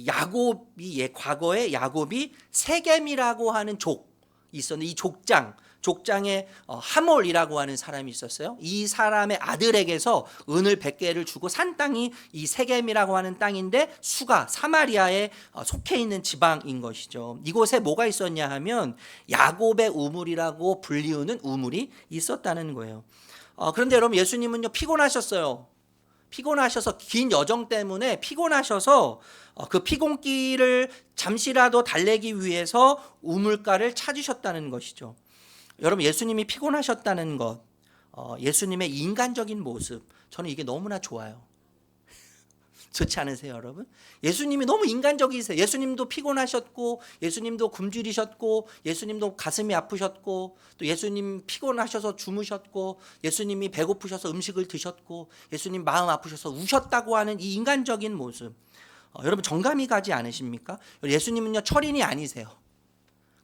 야곱이 과거에 야곱이 세겜이라고 하는 족이 있었는데, 이 족장에 하몰이라고 하는 사람이 있었어요. 이 사람의 아들에게서 은을 100개를 주고 산 땅이 이 세겜이라고 하는 땅인데, 수가 사마리아에 속해 있는 지방인 것이죠. 이곳에 뭐가 있었냐 하면 야곱의 우물이라고 불리우는 우물이 있었다는 거예요. 그런데 여러분, 예수님은요 피곤하셨어요. 피곤하셔서 긴 여정 때문에 피곤하셔서 그 피곤길을 잠시라도 달래기 위해서 우물가를 찾으셨다는 것이죠. 여러분, 예수님이 피곤하셨다는 것, 예수님의 인간적인 모습, 저는 이게 너무나 좋아요. 좋지 않으세요, 여러분? 예수님이 너무 인간적이세요. 예수님도 피곤하셨고, 예수님도 굶주리셨고, 예수님도 가슴이 아프셨고, 또 예수님 피곤하셔서 주무셨고, 예수님이 배고프셔서 음식을 드셨고, 예수님 마음 아프셔서 우셨다고 하는 이 인간적인 모습, 여러분 정감이 가지 않으십니까? 예수님은요 철인이 아니세요.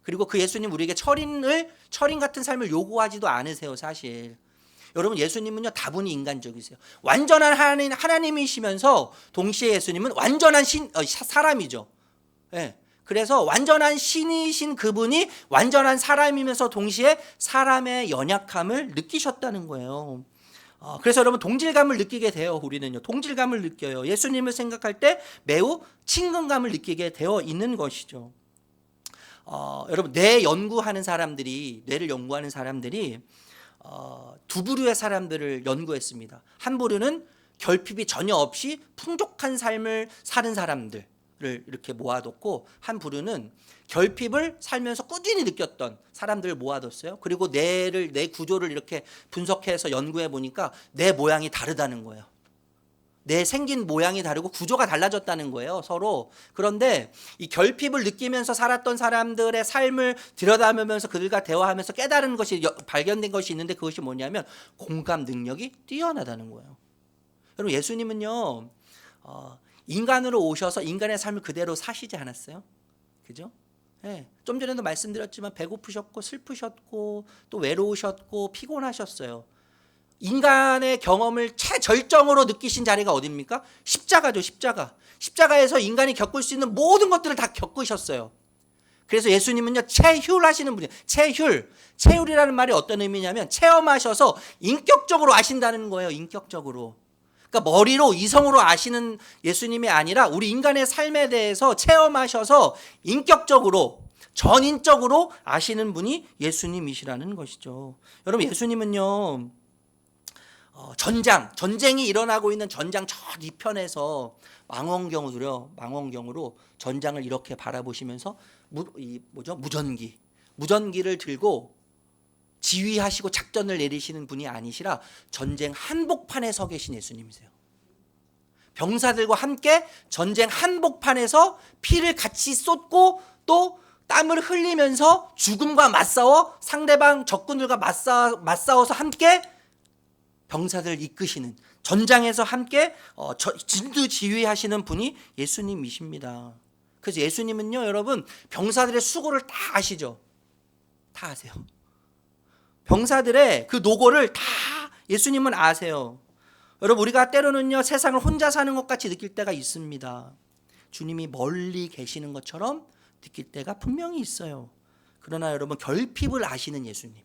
그리고 그 예수님 우리에게 철인 같은 삶을 요구하지도 않으세요, 사실. 여러분, 예수님은요 다분히 인간적이세요. 완전한 하나님이시면서 동시에 예수님은 완전한 사람이죠. 네. 그래서 완전한 신이신 그분이 완전한 사람이면서 동시에 사람의 연약함을 느끼셨다는 거예요. 그래서 여러분 동질감을 느끼게 돼요. 우리는요 동질감을 느껴요. 예수님을 생각할 때 매우 친근감을 느끼게 되어 있는 것이죠. 여러분, 뇌를 연구하는 사람들이 두 부류의 사람들을 연구했습니다. 한 부류는 결핍이 전혀 없이 풍족한 삶을 사는 사람들을 이렇게 모아뒀고, 한 부류는 결핍을 살면서 꾸준히 느꼈던 사람들을 모아뒀어요. 그리고 뇌 구조를 이렇게 분석해서 연구해 보니까 뇌 모양이 다르다는 거예요. 내 생긴 모양이 다르고 구조가 달라졌다는 거예요, 서로. 그런데 이 결핍을 느끼면서 살았던 사람들의 삶을 들여다보면서 그들과 대화하면서 깨달은 것이 발견된 것이 있는데, 그것이 뭐냐면 공감 능력이 뛰어나다는 거예요. 여러분, 예수님은요 인간으로 오셔서 인간의 삶을 그대로 사시지 않았어요? 그죠? 네. 좀 전에도 말씀드렸지만 배고프셨고 슬프셨고 또 외로우셨고 피곤하셨어요. 인간의 경험을 최절정으로 느끼신 자리가 어디입니까? 십자가죠, 십자가. 십자가에서 인간이 겪을 수 있는 모든 것들을 다 겪으셨어요. 그래서 예수님은요 체휼하시는 분이에요. 체휼이라는 말이 어떤 의미냐면 체험하셔서 인격적으로 아신다는 거예요. 인격적으로. 그러니까 머리로 이성으로 아시는 예수님이 아니라 우리 인간의 삶에 대해서 체험하셔서 인격적으로 전인적으로 아시는 분이 예수님이시라는 것이죠. 여러분, 예수님은요 전쟁이 일어나고 있는 전장 저 뒤편에서 망원경으로 전장을 이렇게 바라보시면서 무전기를 들고 지휘하시고 작전을 내리시는 분이 아니시라 전쟁 한복판에 서 계신 예수님이세요. 병사들과 함께 전쟁 한복판에서 피를 같이 쏟고 또 땀을 흘리면서 죽음과 맞싸워 상대방 적군들과 맞싸워서 함께 병사들 이끄시는, 전장에서 함께 진두지휘하시는 분이 예수님이십니다. 그래서 예수님은요, 여러분, 병사들의 수고를 다 아시죠? 다 아세요. 병사들의 그 노고를 다 예수님은 아세요. 여러분, 우리가 때로는요, 세상을 혼자 사는 것 같이 느낄 때가 있습니다. 주님이 멀리 계시는 것처럼 느낄 때가 분명히 있어요. 그러나 여러분, 결핍을 아시는 예수님,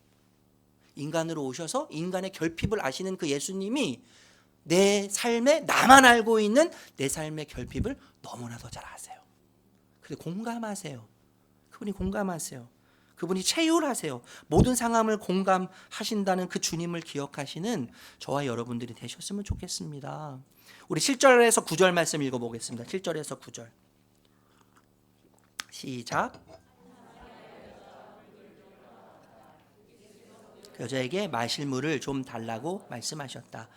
인간으로 오셔서 인간의 결핍을 아시는 그 예수님이 내 삶에, 나만 알고 있는 내 삶의 결핍을 너무나도 잘 아세요. 그래서 공감하세요. 그분이 공감하세요. 그분이 체휼하세요. 모든 상황을 공감하신다는 그 주님을 기억하시는 저와 여러분들이 되셨으면 좋겠습니다. 우리 7절에서 9절 말씀 읽어보겠습니다. 7절에서 9절 시작. 그 여자에게 마실 물을 좀 달라고 말씀하셨다.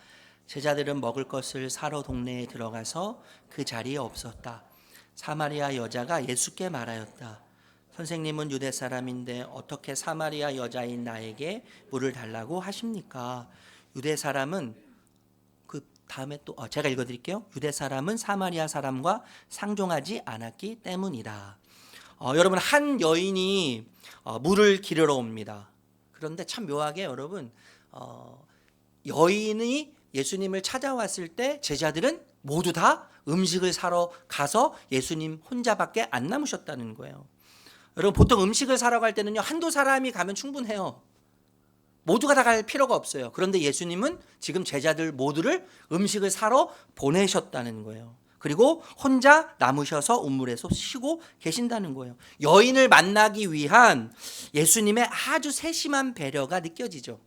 제자들은 먹을 것을 사러 동네에 들어가서 그 자리에 없었다. 사마리아 여자가 예수께 말하였다. 선생님은 유대 사람인데 어떻게 사마리아 여자인 나에게 물을 달라고 하십니까? 유대 사람은 그 다음에 또 제가 읽어드릴게요. 유대 사람은 사마리아 사람과 상종하지 않았기 때문이다. 여러분, 한 여인이 물을 기르러 옵니다. 그런데 참 묘하게 여러분, 여인이 예수님을 찾아왔을 때 제자들은 모두 다 음식을 사러 가서 예수님 혼자밖에 안 남으셨다는 거예요. 여러분, 보통 음식을 사러 갈 때는요, 한두 사람이 가면 충분해요. 모두가 다 갈 필요가 없어요. 그런데 예수님은 지금 제자들 모두를 음식을 사러 보내셨다는 거예요. 그리고 혼자 남으셔서 우물에서 쉬고 계신다는 거예요. 여인을 만나기 위한 예수님의 아주 세심한 배려가 느껴지죠.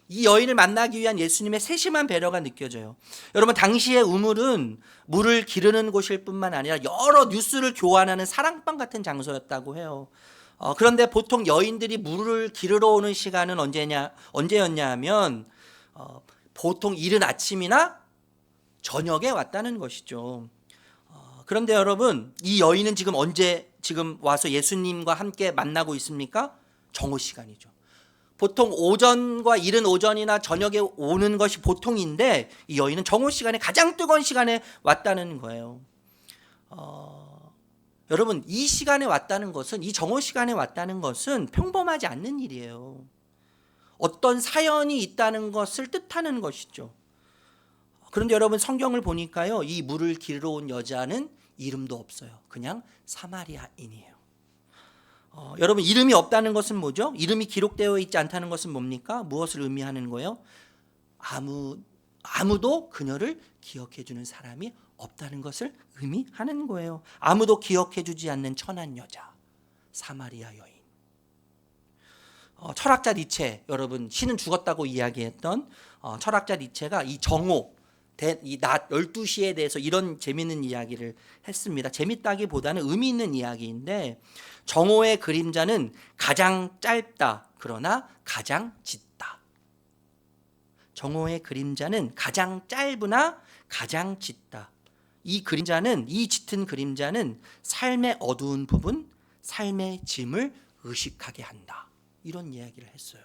이 여인을 만나기 위한 예수님의 세심한 배려가 느껴져요. 여러분, 당시의 우물은 물을 기르는 곳일 뿐만 아니라 여러 뉴스를 교환하는 사랑방 같은 장소였다고 해요. 그런데 보통 여인들이 물을 기르러 오는 시간은 언제였냐 하면 보통 이른 아침이나 저녁에 왔다는 것이죠. 그런데 여러분, 이 여인은 지금 와서 예수님과 함께 만나고 있습니까? 정오 시간이죠. 보통 오전과 이른 오전이나 저녁에 오는 것이 보통인데 이 여인은 정오 시간에, 가장 뜨거운 시간에 왔다는 거예요. 여러분, 이 시간에 왔다는 것은, 이 정오 시간에 왔다는 것은 평범하지 않는 일이에요. 어떤 사연이 있다는 것을 뜻하는 것이죠. 그런데 여러분, 성경을 보니까요, 이 물을 기르러 온 여자는 이름도 없어요. 그냥 사마리아인이에요. 여러분, 이름이 없다는 것은 뭐죠? 이름이 기록되어 있지 않다는 것은 뭡니까? 무엇을 의미하는 거예요? 아무도 그녀를 기억해 주는 사람이 없다는 것을 의미하는 거예요. 아무도 기억해 주지 않는 천한 여자, 사마리아 여인. 철학자 니체, 여러분, 신은 죽었다고 이야기했던 철학자 니체가 이 정오, 이 낮 12시에 대해서 이런 재미있는 이야기를 했습니다. 재밌다기보다는 의미 있는 이야기인데, 정오의 그림자는 가장 짧다, 그러나 가장 짙다. 정오의 그림자는 가장 짧으나 가장 짙다. 이 짙은 그림자는 삶의 어두운 부분, 삶의 짐을 의식하게 한다. 이런 이야기를 했어요.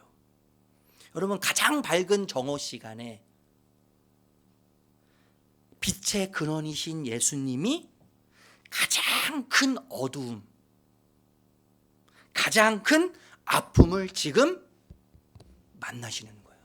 여러분, 가장 밝은 정오 시간에 빛의 근원이신 예수님이 가장 큰 어두움, 가장 큰 아픔을 지금 만나시는 거예요.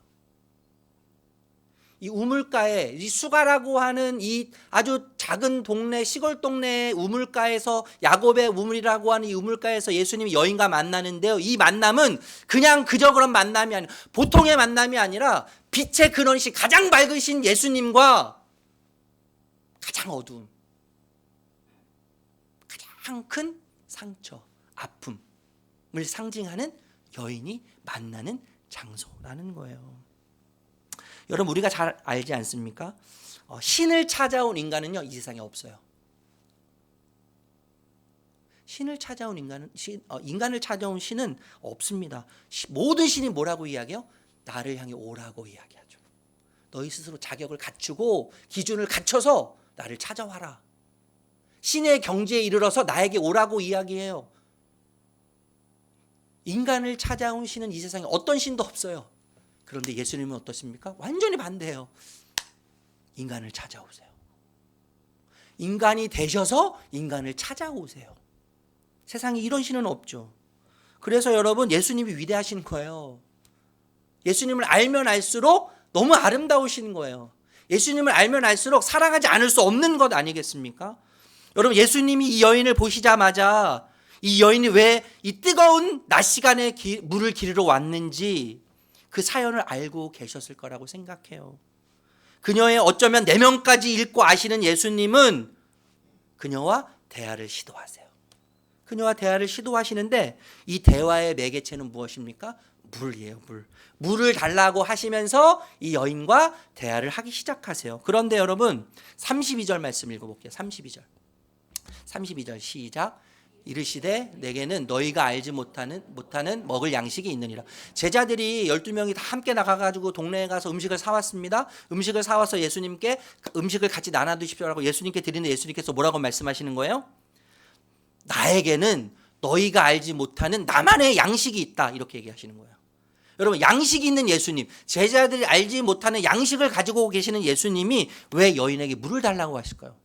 이 우물가에, 이 수가라고 하는 이 아주 작은 동네, 시골 동네의 우물가에서, 야곱의 우물이라고 하는 이 우물가에서 예수님이 여인과 만나는데요, 이 만남은 그냥 그저 그런 만남이 아니라, 보통의 만남이 아니라 빛의 근원이신 가장 밝으신 예수님과 가장 어두움, 가장 큰 상처, 아픔을 상징하는 여인이 만나는 장소라는 거예요. 여러분, 우리가 잘 알지 않습니까? 신을 찾아온 인간은요, 이 세상에 없어요. 인간을 찾아온 신은 없습니다. 모든 신이 뭐라고 이야기해요? 나를 향해 오라고 이야기하죠. 너희 스스로 자격을 갖추고 기준을 갖춰서 나를 찾아와라. 신의 경지에 이르러서 나에게 오라고 이야기해요. 인간을 찾아온 신은 이 세상에 어떤 신도 없어요. 그런데 예수님은 어떻습니까? 완전히 반대예요. 인간을 찾아오세요. 인간이 되셔서 인간을 찾아오세요. 세상에 이런 신은 없죠. 그래서 여러분, 예수님이 위대하신 거예요. 예수님을 알면 알수록 너무 아름다우신 거예요. 예수님을 알면 알수록 사랑하지 않을 수 없는 것 아니겠습니까? 여러분, 예수님이 이 여인을 보시자마자 이 여인이 왜 이 뜨거운 낮 시간에 물을 기르러 왔는지 그 사연을 알고 계셨을 거라고 생각해요. 그녀의 어쩌면 내면까지 읽고 아시는 예수님은 그녀와 대화를 시도하세요. 그녀와 대화를 시도하시는데 이 대화의 매개체는 무엇입니까? 물이에요, 물. 물을 달라고 하시면서 이 여인과 대화를 하기 시작하세요. 그런데 여러분, 32절 말씀 읽어볼게요. 32절 시작. 이르시되 내게는 너희가 알지 못하는 먹을 양식이 있느니라. 제자들이 12명이 다 함께 나가가지고 동네에 가서 음식을 사왔습니다. 음식을 사와서 예수님께 음식을 같이 나눠드십시오라고 예수님께 드리는데 예수님께서 뭐라고 말씀하시는 거예요? 나에게는 너희가 알지 못하는 나만의 양식이 있다, 이렇게 얘기하시는 거예요. 여러분, 양식이 있는 예수님, 제자들이 알지 못하는 양식을 가지고 계시는 예수님이 왜 여인에게 물을 달라고 하실까요?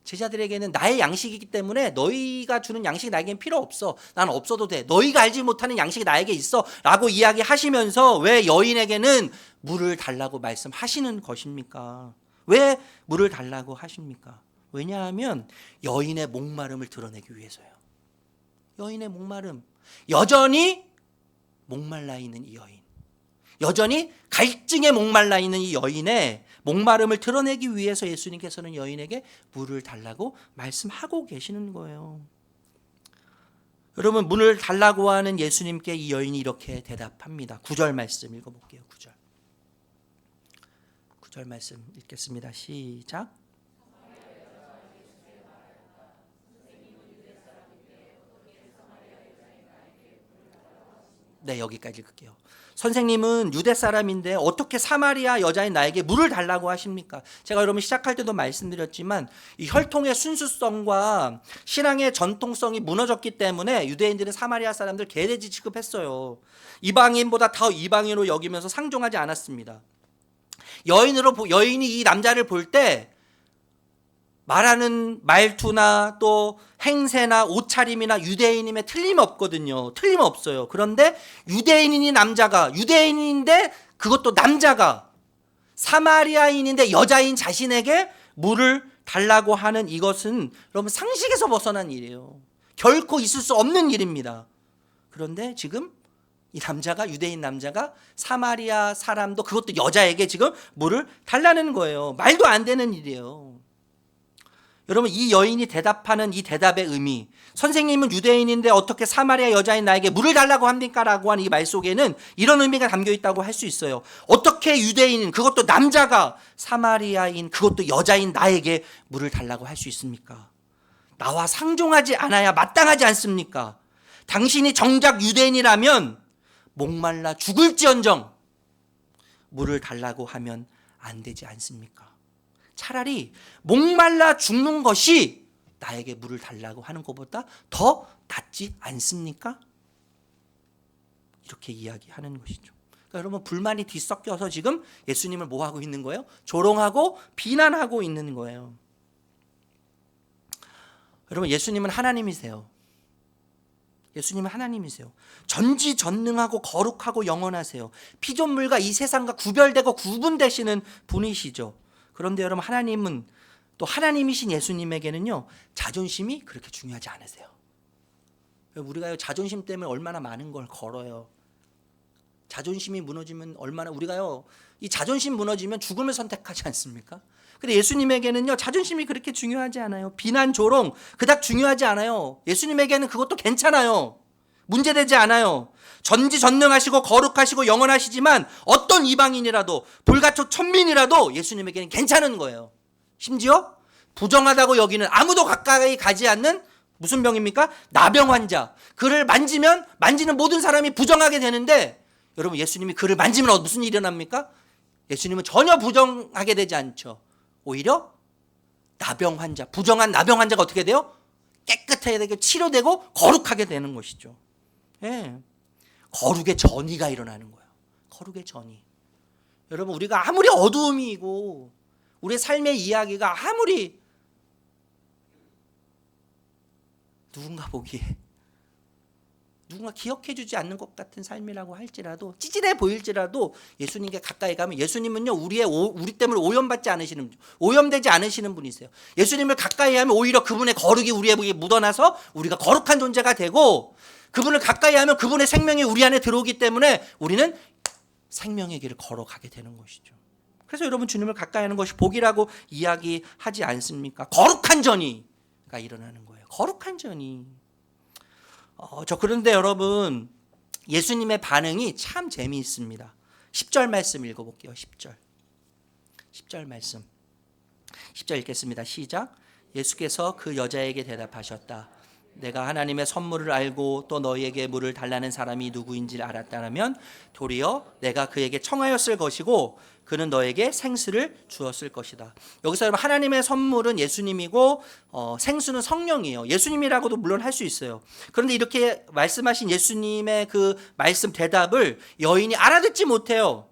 제자들에게는 나의 양식이기 때문에 너희가 주는 양식이 나에겐 필요 없어. 난 없어도 돼. 너희가 알지 못하는 양식이 나에게 있어. 라고 이야기하시면서 왜 여인에게는 물을 달라고 말씀하시는 것입니까? 왜 물을 달라고 하십니까? 왜냐하면 여인의 목마름을 드러내기 위해서요. 여인의 목마름. 여전히 목말라 있는 이 여인. 여전히 갈증에 목말라 있는 이 여인의 목마름을 드러내기 위해서 예수님께서는 여인에게 물을 달라고 말씀하고 계시는 거예요. 여러분, 물을 달라고 하는 예수님께 이 여인이 이렇게 대답합니다. 9절 말씀 읽어볼게요. 9절 말씀 읽겠습니다. 시작. 네, 여기까지 읽을게요. 선생님은 유대 사람인데 어떻게 사마리아 여자인 나에게 물을 달라고 하십니까? 제가 여러분 시작할 때도 말씀드렸지만 이 혈통의 순수성과 신앙의 전통성이 무너졌기 때문에 유대인들은 사마리아 사람들 개돼지 취급했어요. 이방인보다 더 이방인으로 여기면서 상종하지 않았습니다. 여인이 이 남자를 볼 때 말하는 말투나 또 행세나 옷차림이나 유대인임에 틀림없거든요. 틀림없어요. 그런데 유대인인데 그것도 남자가 사마리아인인데 여자인 자신에게 물을 달라고 하는 이것은 여러분 상식에서 벗어난 일이에요. 결코 있을 수 없는 일입니다. 그런데 지금 이 남자가, 유대인 남자가 사마리아 사람도 그것도 여자에게 지금 물을 달라는 거예요. 말도 안 되는 일이에요. 여러분, 이 여인이 대답하는 이 대답의 의미, 선생님은 유대인인데 어떻게 사마리아 여자인 나에게 물을 달라고 합니까? 라고 하는 이 말 속에는 이런 의미가 담겨 있다고 할 수 있어요. 어떻게 유대인인, 그것도 남자가, 사마리아인, 그것도 여자인 나에게 물을 달라고 할 수 있습니까? 나와 상종하지 않아야 마땅하지 않습니까? 당신이 정작 유대인이라면 목말라 죽을지언정 물을 달라고 하면 안 되지 않습니까? 차라리 목말라 죽는 것이 나에게 물을 달라고 하는 것보다 더 낫지 않습니까? 이렇게 이야기하는 것이죠. 그러니까 여러분, 불만이 뒤섞여서 지금 예수님을 뭐 하고 있는 거예요? 조롱하고 비난하고 있는 거예요. 여러분, 예수님은 하나님이세요. 예수님은 하나님이세요. 전지전능하고 거룩하고 영원하세요. 피조물과 이 세상과 구별되고 구분되시는 분이시죠. 그런데 여러분, 하나님은 또 하나님이신 예수님에게는요, 자존심이 그렇게 중요하지 않으세요. 우리가 자존심 때문에 얼마나 많은 걸 걸어요. 자존심이 무너지면 우리가요, 이 자존심 무너지면 죽음을 선택하지 않습니까? 근데 예수님에게는요, 자존심이 그렇게 중요하지 않아요. 비난, 조롱 그닥 중요하지 않아요. 예수님에게는 그것도 괜찮아요. 문제되지 않아요. 전지전능하시고 거룩하시고 영원하시지만 어떤 이방인이라도 불가촉 천민이라도 예수님에게는 괜찮은 거예요. 심지어 부정하다고 여기는, 아무도 가까이 가지 않는 무슨 병입니까? 나병 환자. 그를 만지는 모든 사람이 부정하게 되는데, 여러분, 예수님이 그를 만지면 무슨 일이 일어납니까? 예수님은 전혀 부정하게 되지 않죠. 오히려 나병 환자, 부정한 나병 환자가 어떻게 돼요? 깨끗하게 되고 치료되고 거룩하게 되는 것이죠. 예. 거룩의 전이가 일어나는 거예요. 거룩의 전이. 여러분, 우리가 아무리 어두움이고 우리의 삶의 이야기가 아무리 누군가 보기에 누군가 기억해주지 않는 것 같은 삶이라고 할지라도, 찌질해 보일지라도 예수님께 가까이 가면, 예수님은요 우리 때문에 오염되지 않으시는 분이세요. 예수님을 가까이 하면 오히려 그분의 거룩이 우리에게 묻어나서 우리가 거룩한 존재가 되고, 그분을 가까이 하면 그분의 생명이 우리 안에 들어오기 때문에 우리는 생명의 길을 걸어가게 되는 것이죠. 그래서 여러분, 주님을 가까이 하는 것이 복이라고 이야기하지 않습니까? 거룩한 전이가 일어나는 거예요. 거룩한 전이. 그런데 여러분, 예수님의 반응이 참 재미있습니다. 10절 말씀 읽어볼게요. 10절 말씀. 10절 읽겠습니다. 시작. 예수께서 그 여자에게 대답하셨다. 내가 하나님의 선물을 알고 또 너희에게 물을 달라는 사람이 누구인지를 알았다면 도리어 내가 그에게 청하였을 것이고 그는 너에게 생수를 주었을 것이다. 여기서 여러분, 하나님의 선물은 예수님이고 생수는 성령이에요. 예수님이라고도 물론 할 수 있어요. 그런데 이렇게 말씀하신 예수님의 그 말씀 대답을 여인이 알아듣지 못해요.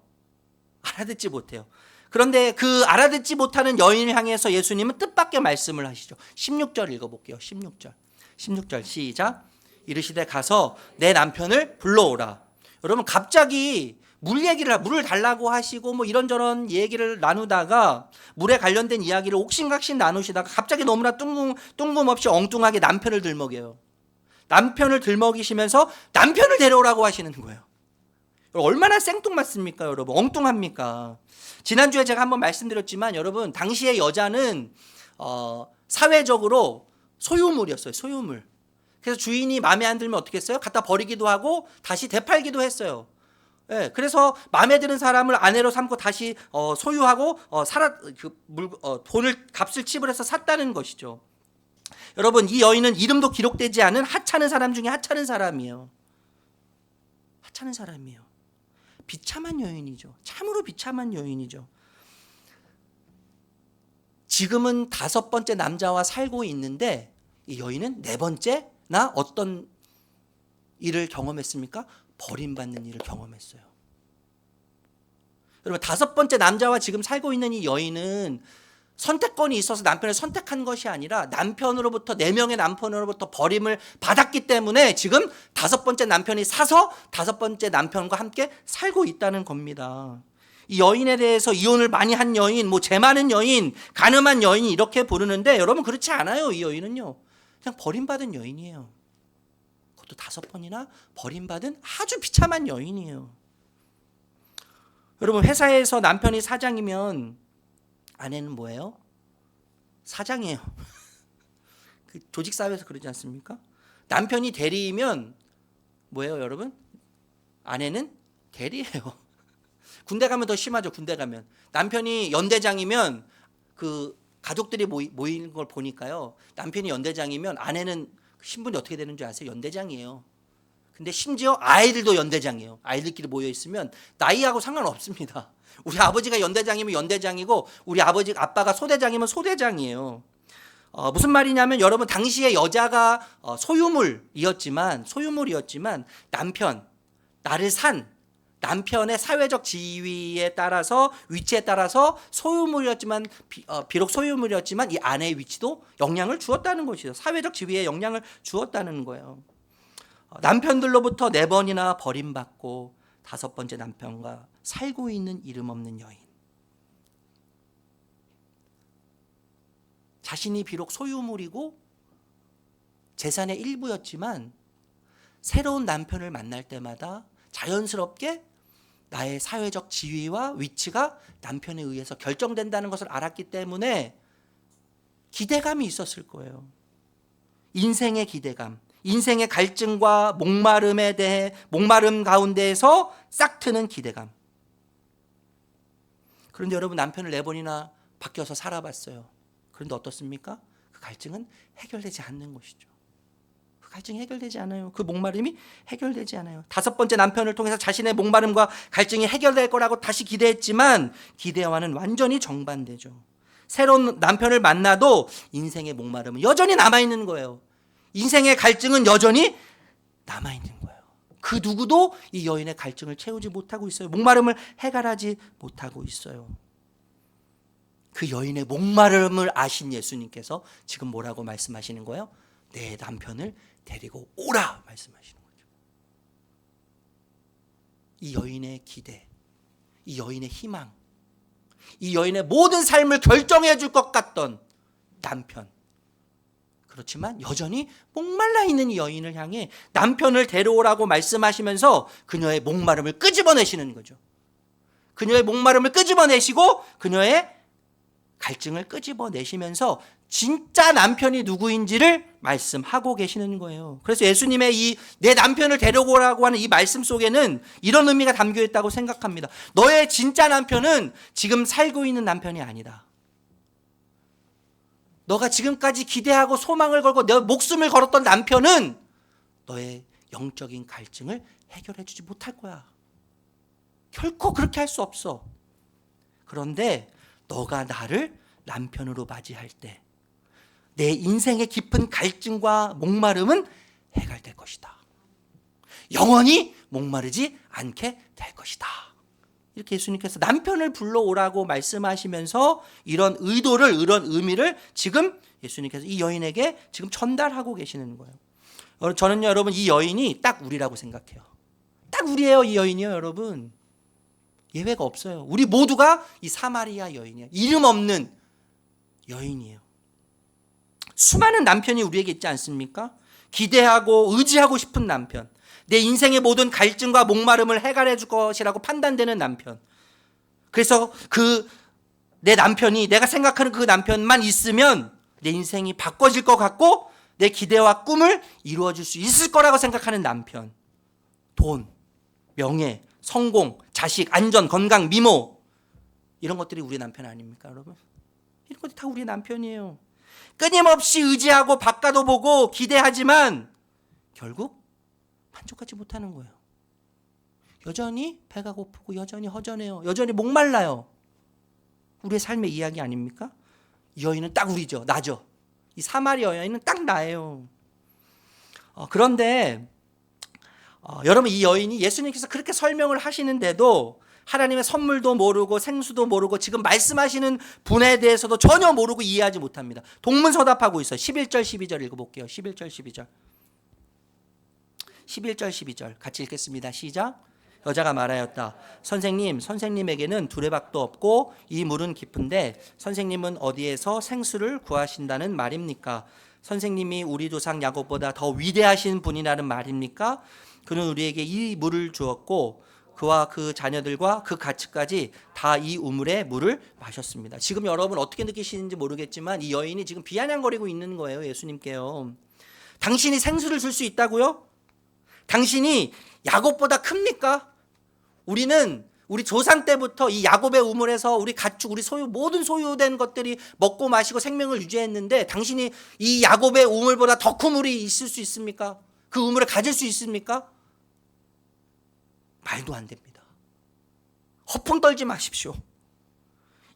그런데 그 알아듣지 못하는 여인을 향해서 예수님은 뜻밖의 말씀을 하시죠. 16절 읽어볼게요. 16절 시작. 이르시되 가서 내 남편을 불러오라. 여러분, 갑자기 물을 달라고 하시고 뭐 이런저런 얘기를 나누다가, 물에 관련된 이야기를 옥신각신 나누시다가 갑자기 너무나 뜬금없이 엉뚱하게 남편을 들먹여요. 남편을 들먹이시면서 남편을 데려오라고 하시는 거예요. 얼마나 생뚱맞습니까, 여러분? 엉뚱합니까? 지난주에 제가 한번 말씀드렸지만, 여러분, 당시의 여자는 사회적으로 소유물이었어요. 소유물. 그래서 주인이 마음에 안 들면 어떻게 했어요? 갖다 버리기도 하고 다시 되팔기도 했어요. 예, 그래서 마음에 드는 사람을 아내로 삼고 다시 소유하고 값을 지불해서 샀다는 것이죠. 여러분, 이 여인은 이름도 기록되지 않은 하찮은 사람 중에 하찮은 사람이에요. 비참한 여인이죠. 참으로 비참한 여인이죠. 지금은 5번째 남자와 살고 있는데 이 여인은 4번째나 어떤 일을 경험했습니까? 버림받는 일을 경험했어요. 여러분, 5번째 남자와 지금 살고 있는 이 여인은 선택권이 있어서 남편을 선택한 것이 아니라 4명의 남편으로부터 버림을 받았기 때문에 지금 5번째 남편이 사서 5번째 남편과 함께 살고 있다는 겁니다. 이 여인에 대해서 이혼을 많이 한 여인, 죄 많은 여인, 간음한 여인 이렇게 부르는데, 여러분, 그렇지 않아요. 이 여인은요, 그냥 버림받은 여인이에요. 그것도 5번이나 버림받은 아주 비참한 여인이에요. 여러분, 회사에서 남편이 사장이면 아내는 뭐예요? 사장이에요. 그 조직사회에서 그러지 않습니까? 남편이 대리이면 뭐예요, 여러분? 아내는 대리예요. 군대 가면 더 심하죠. 군대 가면 남편이 연대장이면 그 가족들이 모이는 걸 보니까요, 남편이 연대장이면 아내는 신분이 어떻게 되는 줄 아세요? 연대장이에요. 근데 심지어 아이들도 연대장이에요. 아이들끼리 모여 있으면 나이하고 상관없습니다. 우리 아버지가 연대장이면 연대장이고 우리 아빠가 소대장이면 소대장이에요. 무슨 말이냐면, 여러분, 당시에 여자가 소유물이었지만 나를 산 남편의 사회적 지위에 따라서, 위치에 따라서 소유물이었지만, 비록 소유물이었지만 이 아내의 위치도 영향을 주었다는 것이죠. 사회적 지위에 영향을 주었다는 거예요. 남편들로부터 4번이나 버림받고 5번째 남편과 살고 있는 이름 없는 여인. 자신이 비록 소유물이고 재산의 일부였지만 새로운 남편을 만날 때마다 자연스럽게 나의 사회적 지위와 위치가 남편에 의해서 결정된다는 것을 알았기 때문에 기대감이 있었을 거예요. 인생의 기대감, 인생의 갈증과 목마름 가운데에서 싹 트는 기대감. 그런데 여러분, 남편을 4번이나 바뀌어서 살아봤어요. 그런데 어떻습니까? 그 갈증은 해결되지 않는 것이죠. 갈증이 해결되지 않아요. 그 목마름이 해결되지 않아요. 5번째 남편을 통해서 자신의 목마름과 갈증이 해결될 거라고 다시 기대했지만 기대와는 완전히 정반대죠. 새로운 남편을 만나도 인생의 목마름은 여전히 남아있는 거예요. 인생의 갈증은 여전히 남아있는 거예요. 그 누구도 이 여인의 갈증을 채우지 못하고 있어요. 목마름을 해결하지 못하고 있어요. 그 여인의 목마름을 아신 예수님께서 지금 뭐라고 말씀하시는 거예요? 내 남편을 데리고 오라 말씀하시는 거죠. 이 여인의 기대, 이 여인의 희망, 이 여인의 모든 삶을 결정해 줄 것 같던 남편, 그렇지만 여전히 목말라 있는 이 여인을 향해 남편을 데려오라고 말씀하시면서 그녀의 목마름을 끄집어내시는 거죠. 그녀의 목마름을 끄집어내시고 그녀의 갈증을 끄집어내시면서 진짜 남편이 누구인지를 말씀하고 계시는 거예요. 그래서 예수님의 이 내 남편을 데려오라고 하는 이 말씀 속에는 이런 의미가 담겨 있다고 생각합니다. 너의 진짜 남편은 지금 살고 있는 남편이 아니다. 너가 지금까지 기대하고 소망을 걸고 내 목숨을 걸었던 남편은 너의 영적인 갈증을 해결해 주지 못할 거야. 결코 그렇게 할 수 없어. 그런데 너가 나를 남편으로 맞이할 때 내 인생의 깊은 갈증과 목마름은 해결될 것이다. 영원히 목마르지 않게 될 것이다. 이렇게 예수님께서 남편을 불러오라고 말씀하시면서 이런 의도를, 이런 의미를 지금 예수님께서 이 여인에게 지금 전달하고 계시는 거예요. 저는요, 여러분, 이 여인이 딱 우리라고 생각해요. 딱 우리예요, 이 여인이요, 여러분. 예외가 없어요. 우리 모두가 이 사마리아 여인이에요. 이름 없는 여인이에요. 수많은 남편이 우리에게 있지 않습니까? 기대하고 의지하고 싶은 남편, 내 인생의 모든 갈증과 목마름을 해결해 줄 것이라고 판단되는 남편. 그래서 내 남편이, 내가 생각하는 그 남편만 있으면 내 인생이 바꿔질 것 같고 내 기대와 꿈을 이루어 줄 수 있을 거라고 생각하는 남편. 돈, 명예, 성공, 자식, 안전, 건강, 미모, 이런 것들이 우리 남편 아닙니까, 여러분? 이런 것들이 다 우리 남편이에요. 끊임없이 의지하고 바꿔도 보고 기대하지만 결국 만족하지 못하는 거예요. 여전히 배가 고프고 여전히 허전해요. 여전히 목말라요. 우리의 삶의 이야기 아닙니까? 이 여인은 딱 우리죠. 나죠. 이 사마리아 여인은 딱 나예요. 그런데 여러분, 이 여인이 예수님께서 그렇게 설명을 하시는데도 하나님의 선물도 모르고 생수도 모르고 지금 말씀하시는 분에 대해서도 전혀 모르고 이해하지 못합니다. 동문서답하고 있어요. 11절 12절 읽어볼게요. 11절 12절 11절 12절 같이 읽겠습니다. 시작. 여자가 말하였다. 선생님에게는 두레박도 없고 이 물은 깊은데 선생님은 어디에서 생수를 구하신다는 말입니까? 선생님이 우리 조상 야곱보다 더 위대하신 분이라는 말입니까? 그는 우리에게 이 물을 주었고 그와 그 자녀들과 그 가축까지 다 이 우물의 물을 마셨습니다. 지금 여러분 어떻게 느끼시는지 모르겠지만 이 여인이 지금 비아냥거리고 있는 거예요. 예수님께요. 당신이 생수를 줄 수 있다고요? 당신이 야곱보다 큽니까? 우리는 우리 조상 때부터 이 야곱의 우물에서 우리 가축, 우리 모든 소유된 것들이 먹고 마시고 생명을 유지했는데 당신이 이 야곱의 우물보다 더 큰 우물이 있을 수 있습니까? 그 우물을 가질 수 있습니까? 말도 안 됩니다. 허풍 떨지 마십시오.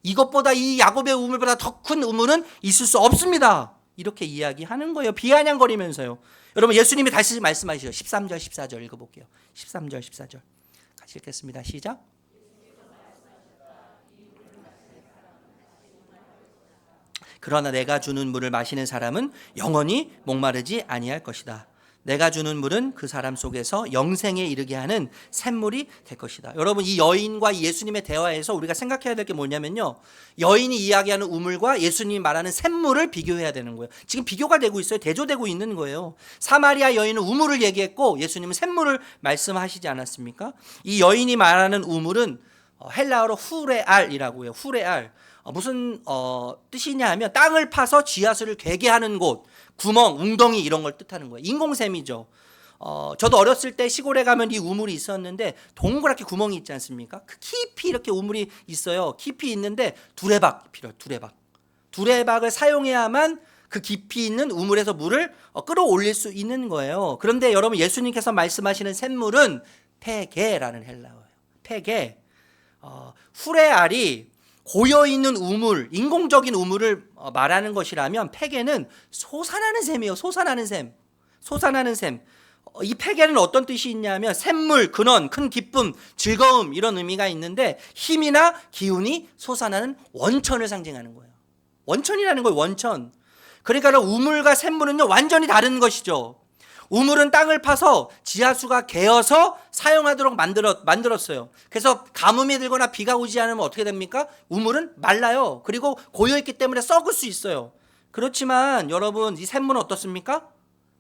이것보다 이 야곱의 우물보다 더 큰 우물은 있을 수 없습니다. 이렇게 이야기하는 거예요. 비아냥거리면서요. 여러분, 예수님이 다시 말씀하시죠. 13절 14절 읽어볼게요. 13절 14절 같이 읽겠습니다. 시작. 그러나 내가 주는 물을 마시는 사람은 영원히 목마르지 아니할 것이다. 내가 주는 물은 그 사람 속에서 영생에 이르게 하는 샘물이 될 것이다. 여러분, 이 여인과 예수님의 대화에서 우리가 생각해야 될 게 뭐냐면요, 여인이 이야기하는 우물과 예수님이 말하는 샘물을 비교해야 되는 거예요. 지금 비교가 되고 있어요. 대조되고 있는 거예요. 사마리아 여인은 우물을 얘기했고 예수님은 샘물을 말씀하시지 않았습니까? 이 여인이 말하는 우물은 헬라어로 후레알이라고 해요. 후레알. 무슨 뜻이냐 하면 땅을 파서 쥐야수를 괴게 하는 곳, 구멍, 웅덩이 이런 걸 뜻하는 거예요. 인공샘이죠. 저도 어렸을 때 시골에 가면 이 우물이 있었는데 동그랗게 구멍이 있지 않습니까? 그 깊이 이렇게 우물이 있어요. 깊이 있는데 두레박이 필요해요. 두레박을 사용해야만 그 깊이 있는 우물에서 물을 끌어올릴 수 있는 거예요. 그런데 여러분, 예수님께서 말씀하시는 샘물은 페게라는 헬라어예요. 페게. 후레알이 고여있는 우물, 인공적인 우물을 말하는 것이라면 페게는 솟아나는 샘이에요. 솟아나는 샘. 이 폐계는 어떤 뜻이 있냐면 샘물, 근원, 큰 기쁨, 즐거움 이런 의미가 있는데 힘이나 기운이 솟아나는 원천을 상징하는 거예요. 원천이라는 거예요. 원천. 그러니까 우물과 샘물은요 완전히 다른 것이죠. 우물은 땅을 파서 지하수가 개어서 사용하도록 만들었어요. 그래서 가뭄이 들거나 비가 오지 않으면 어떻게 됩니까? 우물은 말라요. 그리고 고여있기 때문에 썩을 수 있어요. 그렇지만 여러분 이 샘물은 어떻습니까?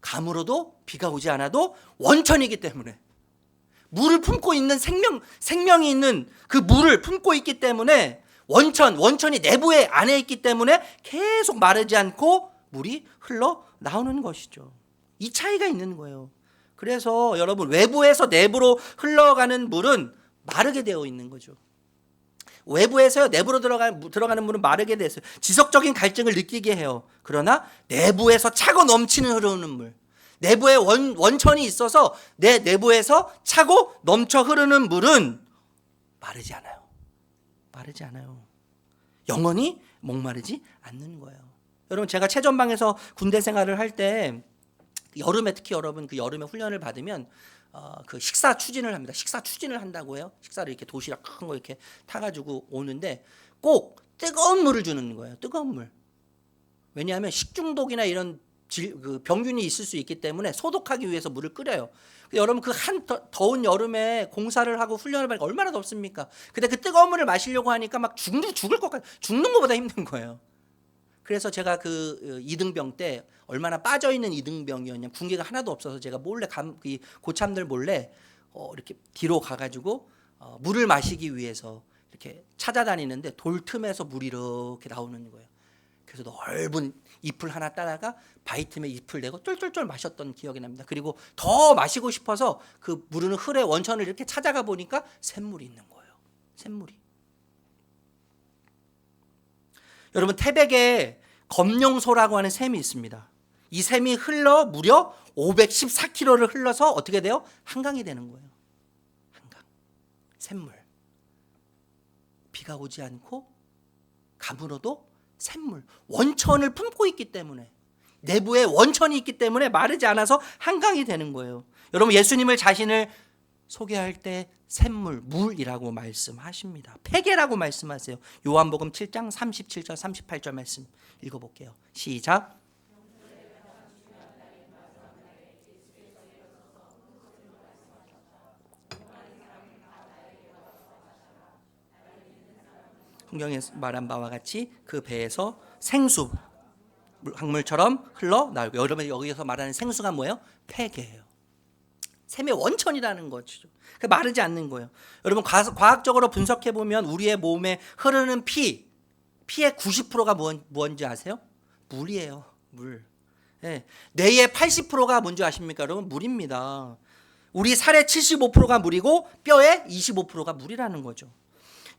가물어도 비가 오지 않아도 원천이기 때문에 물을 품고 있는 생명이 있는 그 물을 품고 있기 때문에 원천이 내부에 안에 있기 때문에 계속 마르지 않고 물이 흘러 나오는 것이죠. 이 차이가 있는 거예요. 그래서 여러분 외부에서 내부로 흘러가는 물은 마르게 되어 있는 거죠. 외부에서 내부로 들어가는 물은 마르게 됐어요. 지속적인 갈증을 느끼게 해요. 그러나 내부에서 차고 넘치는 흐르는 물, 내부에 원천이 있어서 내 내부에서 차고 넘쳐 흐르는 물은 마르지 않아요. 마르지 않아요. 영원히 목마르지 않는 거예요. 여러분 제가 최전방에서 군대 생활을 할 때 여름에 특히 여러분 그 여름에 훈련을 받으면 그 식사 추진을 합니다. 식사 추진을 한다고 해요. 식사를 이렇게 도시락 큰 거 이렇게 타가지고 오는데 꼭 뜨거운 물을 주는 거예요. 뜨거운 물. 왜냐하면 식중독이나 이런 그 병균이 있을 수 있기 때문에 소독하기 위해서 물을 끓여요. 여러분 그 더운 여름에 공사를 하고 훈련을 받으니까 얼마나 덥습니까? 근데 그 뜨거운 물을 마시려고 하니까 막 죽을 것 같아. 죽는 것보다 힘든 거예요. 그래서 제가 그 이등병 때 얼마나 빠져있는 이등병이었냐면 군기가 하나도 없어서 제가 몰래 고참들 몰래 이렇게 뒤로 가가지고 물을 마시기 위해서 이렇게 찾아다니는데 돌 틈에서 물이 이렇게 나오는 거예요. 그래서 넓은 잎을 하나 따다가 바위 틈에 잎을 대고 쫄쫄쫄 마셨던 기억이 납니다. 그리고 더 마시고 싶어서 그 무르는 흘의 원천을 이렇게 찾아가 보니까 샘물이 있는 거예요. 샘물이. 여러분 태백에 검룡소라고 하는 샘이 있습니다. 이 샘이 흘러 무려 514km를 흘러서 어떻게 돼요? 한강이 되는 거예요. 한강. 샘물. 비가 오지 않고 가물어도 샘물. 원천을 품고 있기 때문에 내부에 원천이 있기 때문에 마르지 않아서 한강이 되는 거예요. 여러분 예수님을 자신을 소개할 때 샘물, 물이라고 말씀하십니다. 폐계라고 말씀하세요. 요한복음 7장 37절 38절 말씀 읽어볼게요. 시작. 성경에 말한 바와 같이 그 배에서 생수 강물처럼 흘러나오고 여러분 여기서 말하는 생수가 뭐예요? 폐계예요. 샘의 원천이라는 거죠. 마르지 않는 거예요. 여러분 과학적으로 분석해 보면 우리의 몸에 흐르는 피의 90%가 뭔지 아세요? 물이에요. 물. 네. 뇌의 80%가 뭔지 아십니까? 여러분 물입니다. 우리 살의 75%가 물이고 뼈의 25%가 물이라는 거죠.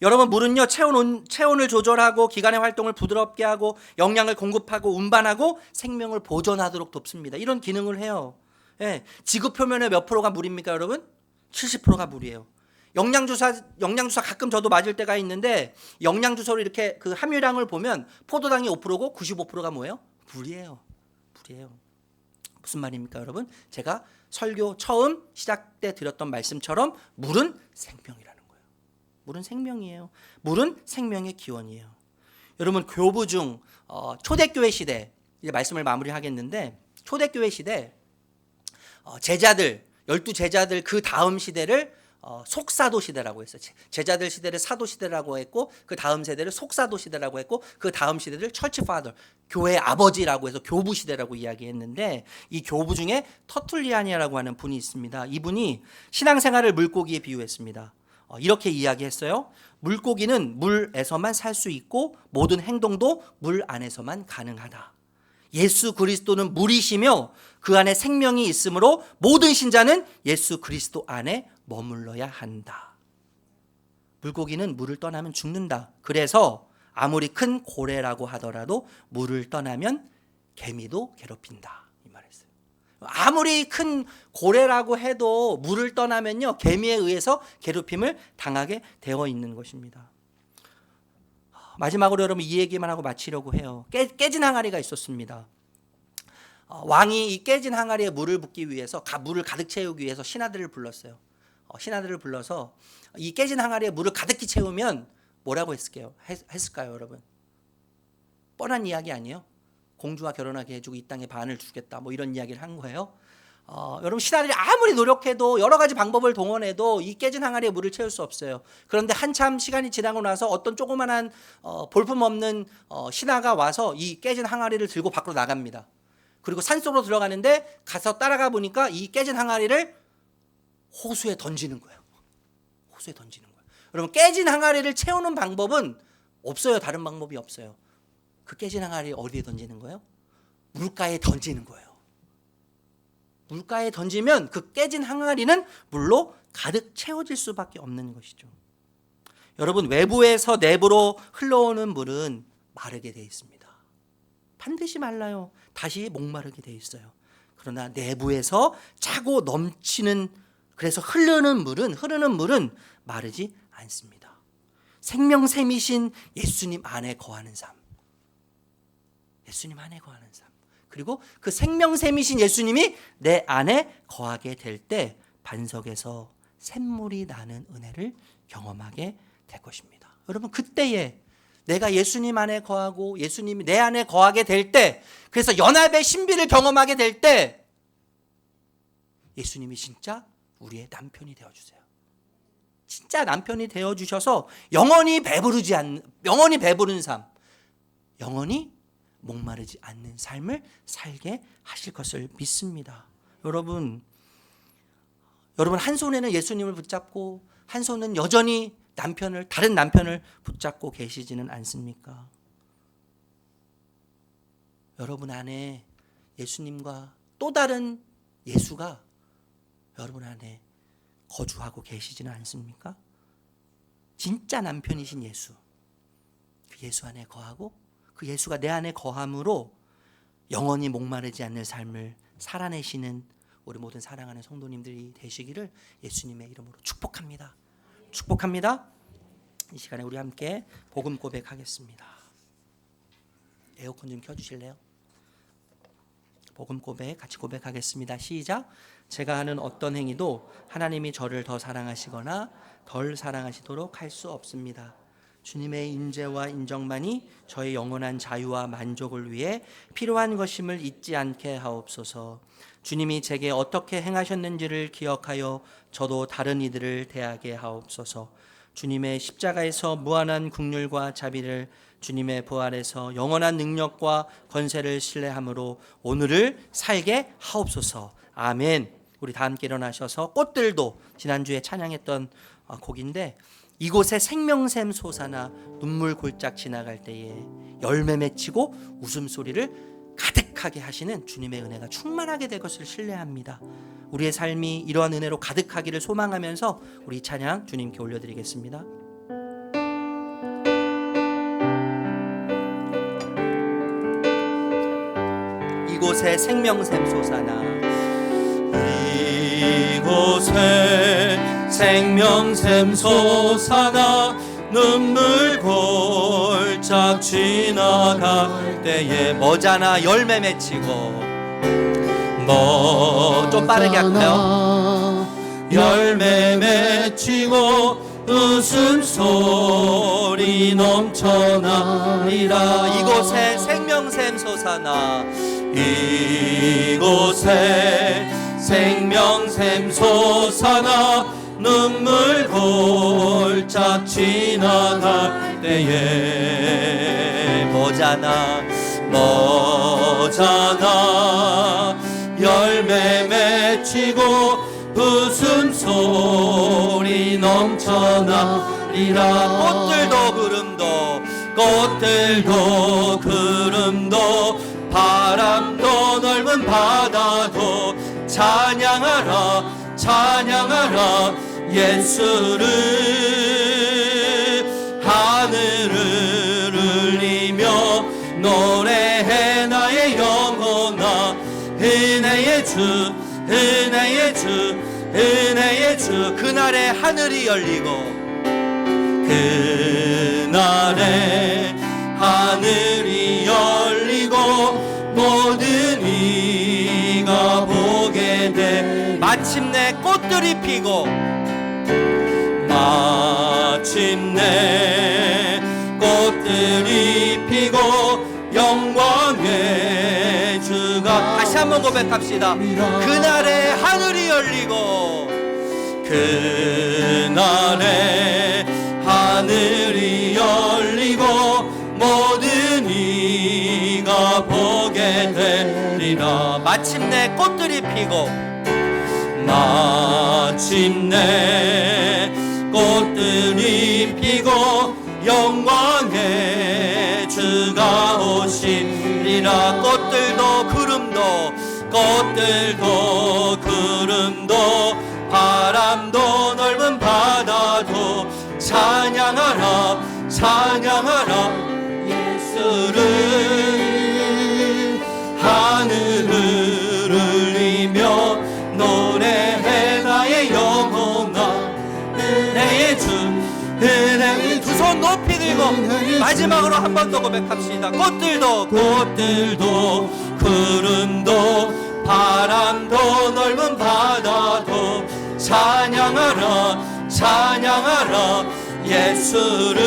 여러분 물은요 체온을 조절하고 기관의 활동을 부드럽게 하고 영양을 공급하고 운반하고 생명을 보존하도록 돕습니다. 이런 기능을 해요. 예, 지구 표면의 몇 프로가 물입니까, 여러분? 70%가 물이에요. 영양주사 가끔 저도 맞을 때가 있는데 영양주사로 이렇게 그 함유량을 보면 포도당이 5%고 95%가 뭐예요? 물이에요. 물이에요. 무슨 말입니까, 여러분? 제가 설교 처음 시작 때 드렸던 말씀처럼 물은 생명이라는 거예요. 물은 생명이에요. 물은 생명의 기원이에요. 여러분 교부 중 초대교회 시대 이제 말씀을 마무리하겠는데 초대교회 시대 제자들 12제자들 그 다음 시대를 속사도 시대라고 했어요. 제자들 시대를 사도 시대라고 했고 그 다음 세대를 속사도 시대라고 했고 그 다음 시대를 처치 파더 교회 아버지라고 해서 교부 시대라고 이야기했는데 이 교부 중에 터툴리안이라고 하는 분이 있습니다. 이분이 신앙생활을 물고기에 비유했습니다. 이렇게 이야기했어요. 물고기는 물에서만 살 수 있고 모든 행동도 물 안에서만 가능하다. 예수 그리스도는 물이시며 그 안에 생명이 있으므로 모든 신자는 예수 그리스도 안에 머물러야 한다. 물고기는 물을 떠나면 죽는다. 그래서 아무리 큰 고래라고 하더라도 물을 떠나면 개미도 괴롭힌다. 이 말했어요. 아무리 큰 고래라고 해도 물을 떠나면요 개미에 의해서 괴롭힘을 당하게 되어 있는 것입니다. 마지막으로 여러분 이 얘기만 하고 마치려고 해요. 깨진 항아리가 있었습니다. 왕이 이 깨진 항아리에 물을 붓기 위해서 물을 가득 채우기 위해서 신하들을 불렀어요. 신하들을 불러서 이 깨진 항아리에 물을 가득히 채우면 뭐라고 했을까요, 여러분? 뻔한 이야기 아니에요? 공주와 결혼하게 해주고 이 땅의 반을 주겠다, 뭐 이런 이야기를 한 거예요. 여러분, 신하들이 아무리 노력해도 여러 가지 방법을 동원해도 이 깨진 항아리에 물을 채울 수 없어요. 그런데 한참 시간이 지나고 나서 어떤 조그만한 볼품없는 신하가 와서 이 깨진 항아리를 들고 밖으로 나갑니다. 그리고 산속으로 들어가는데 가서 따라가 보니까 이 깨진 항아리를 호수에 던지는 거예요. 호수에 던지는 거예요. 여러분, 깨진 항아리를 채우는 방법은 없어요. 다른 방법이 없어요. 그 깨진 항아리 어디에 던지는 거예요? 물가에 던지는 거예요. 물가에 던지면 그 깨진 항아리는 물로 가득 채워질 수밖에 없는 것이죠. 여러분, 외부에서 내부로 흘러오는 물은 마르게 되어 있습니다. 반드시 말라요. 다시 목마르게 되어 있어요. 그러나 내부에서 차고 넘치는, 그래서 흐르는 물은 마르지 않습니다. 생명샘이신 예수님 안에 거하는 삶. 예수님 안에 거하는 삶. 그리고 그 생명샘이신 예수님이 내 안에 거하게 될 때 반석에서 샘물이 나는 은혜를 경험하게 될 것입니다. 여러분, 그때에 내가 예수님 안에 거하고 예수님이 내 안에 거하게 될 때, 그래서 연합의 신비를 경험하게 될 때 예수님이 진짜 우리의 남편이 되어주세요. 진짜 남편이 되어주셔서 영원히 배부른 삶, 영원히 목마르지 않는 삶을 살게 하실 것을 믿습니다. 여러분 한 손에는 예수님을 붙잡고 한 손은 여전히 다른 남편을 붙잡고 계시지는 않습니까? 여러분 안에 예수님과 또 다른 예수가 여러분 안에 거주하고 계시지는 않습니까? 진짜 남편이신 예수, 그 예수 안에 거하고 그 예수가 내 안에 거함으로 영원히 목마르지 않는 삶을 살아내시는 우리 모든 사랑하는 성도님들이 되시기를 예수님의 이름으로 축복합니다. 축복합니다. 이 시간에 우리 함께 복음 고백하겠습니다. 에어컨 좀 켜주실래요? 복음 고백 같이 고백하겠습니다. 시작. 제가 하는 어떤 행위도 하나님이 저를 더 사랑하시거나 덜 사랑하시도록 할 수 없습니다. 주님의 인재와 인정만이 저의 영원한 자유와 만족을 위해 필요한 것임을 잊지 않게 하옵소서. 주님이 제게 어떻게 행하셨는지를 기억하여 저도 다른 이들을 대하게 하옵소서. 주님의 십자가에서 무한한 긍휼과 자비를, 주님의 부활에서 영원한 능력과 권세를 신뢰함으로 오늘을 살게 하옵소서. 아멘. 우리 다 함께 일어나셔서 꽃들도 지난주에 찬양했던 곡인데, 이곳에 생명샘 솟아나 눈물 골짝 지나갈 때에 열매 맺히고 웃음소리를 가득하게 하시는 주님의 은혜가 충만하게 될 것을 신뢰합니다. 우리의 삶이 이러한 은혜로 가득하기를 소망하면서 우리 찬양 주님께 올려드리겠습니다. 이곳에 생명샘 솟아나, 이곳에 생명샘 솟아나 눈물 골짝 지나갈 때에 머자나 열매 맺히고, 좀 빠르게 할까요? 열매 맺히고 웃음소리 넘쳐나리라. 이곳에 생명샘 솟아나, 이곳에 생명샘 솟아나 눈물 골짝 지나갈 때에 머자나 열매 맺히고 웃음소리 넘쳐나리라. 꽃들도 구름도 바람도 넓은 바다도 찬양하라 예수를. 하늘을 울리며 노래해 나의 영혼아, 은혜의 주. 그날에 하늘이 열리고, 그날에 하늘이 열리고 모든 꽃들이 피고 마침내 꽃들이 피고 영광의 주가 다시 한번 고백합시다. 그날에 하늘이 열리고 그날에 하늘이 열리고 모든 이가 보게 되리라. 마침내 꽃들이 피고 마침내 꽃들이 피고 영광의 주가 오시리라. 꽃들도 구름도 바람도 넓은 바다도 찬양하라 찬양하라 예수를. 하늘을 울리며 노래해 나의 영혼아 은혜의 주 은혜의 주. 두 손 높이 들고 마지막으로 한 번 더 고백합시다. 꽃들도 구름도 바람도 넓은 바다도 찬양하라 찬양하라 예수를.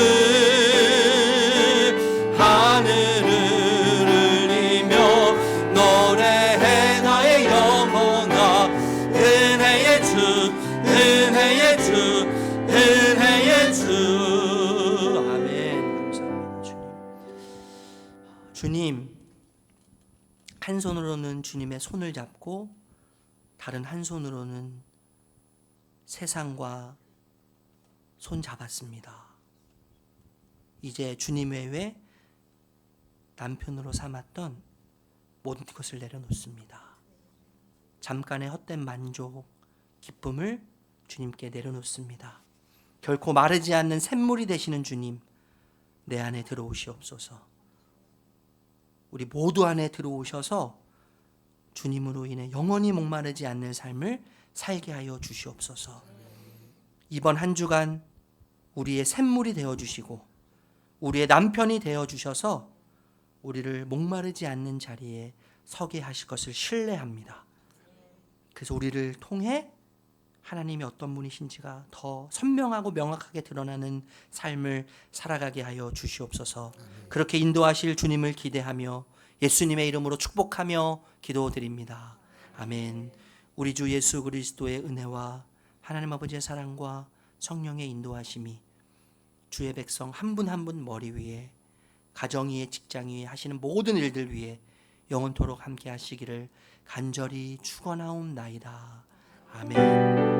하늘을 울리며 노래해 나의 영혼아 은혜의 주 은혜의 주 은혜의 주. 아멘. 감사합니다 주님. 주님, 한 손으로는 주님의 손을 잡고 다른 한 손으로는 세상과 손 잡았습니다. 이제 주님 외에 남편으로 삼았던 모든 것을 내려놓습니다. 잠깐의 헛된 만족, 기쁨을 주님께 내려놓습니다. 결코 마르지 않는 샘물이 되시는 주님, 내 안에 들어오시옵소서. 우리 모두 안에 들어오셔서 주님으로 인해 영원히 목마르지 않는 삶을 살게 하여 주시옵소서. 이번 한 주간 우리의 샘물이 되어주시고 우리의 남편이 되어주셔서 우리를 목마르지 않는 자리에 서게 하실 것을 신뢰합니다. 그래서 우리를 통해 하나님이 어떤 분이신지가 더 선명하고 명확하게 드러나는 삶을 살아가게 하여 주시옵소서. 그렇게 인도하실 주님을 기대하며 예수님의 이름으로 축복하며 기도드립니다. 아멘. 우리 주 예수 그리스도의 은혜와 하나님 아버지의 사랑과 성령의 인도하심이 주의 백성 한 분 한 분 머리 위에, 가정 위에, 직장 위에 하시는 모든 일들 위에 영원토록 함께 하시기를 간절히 축원하옵나이다. 아멘.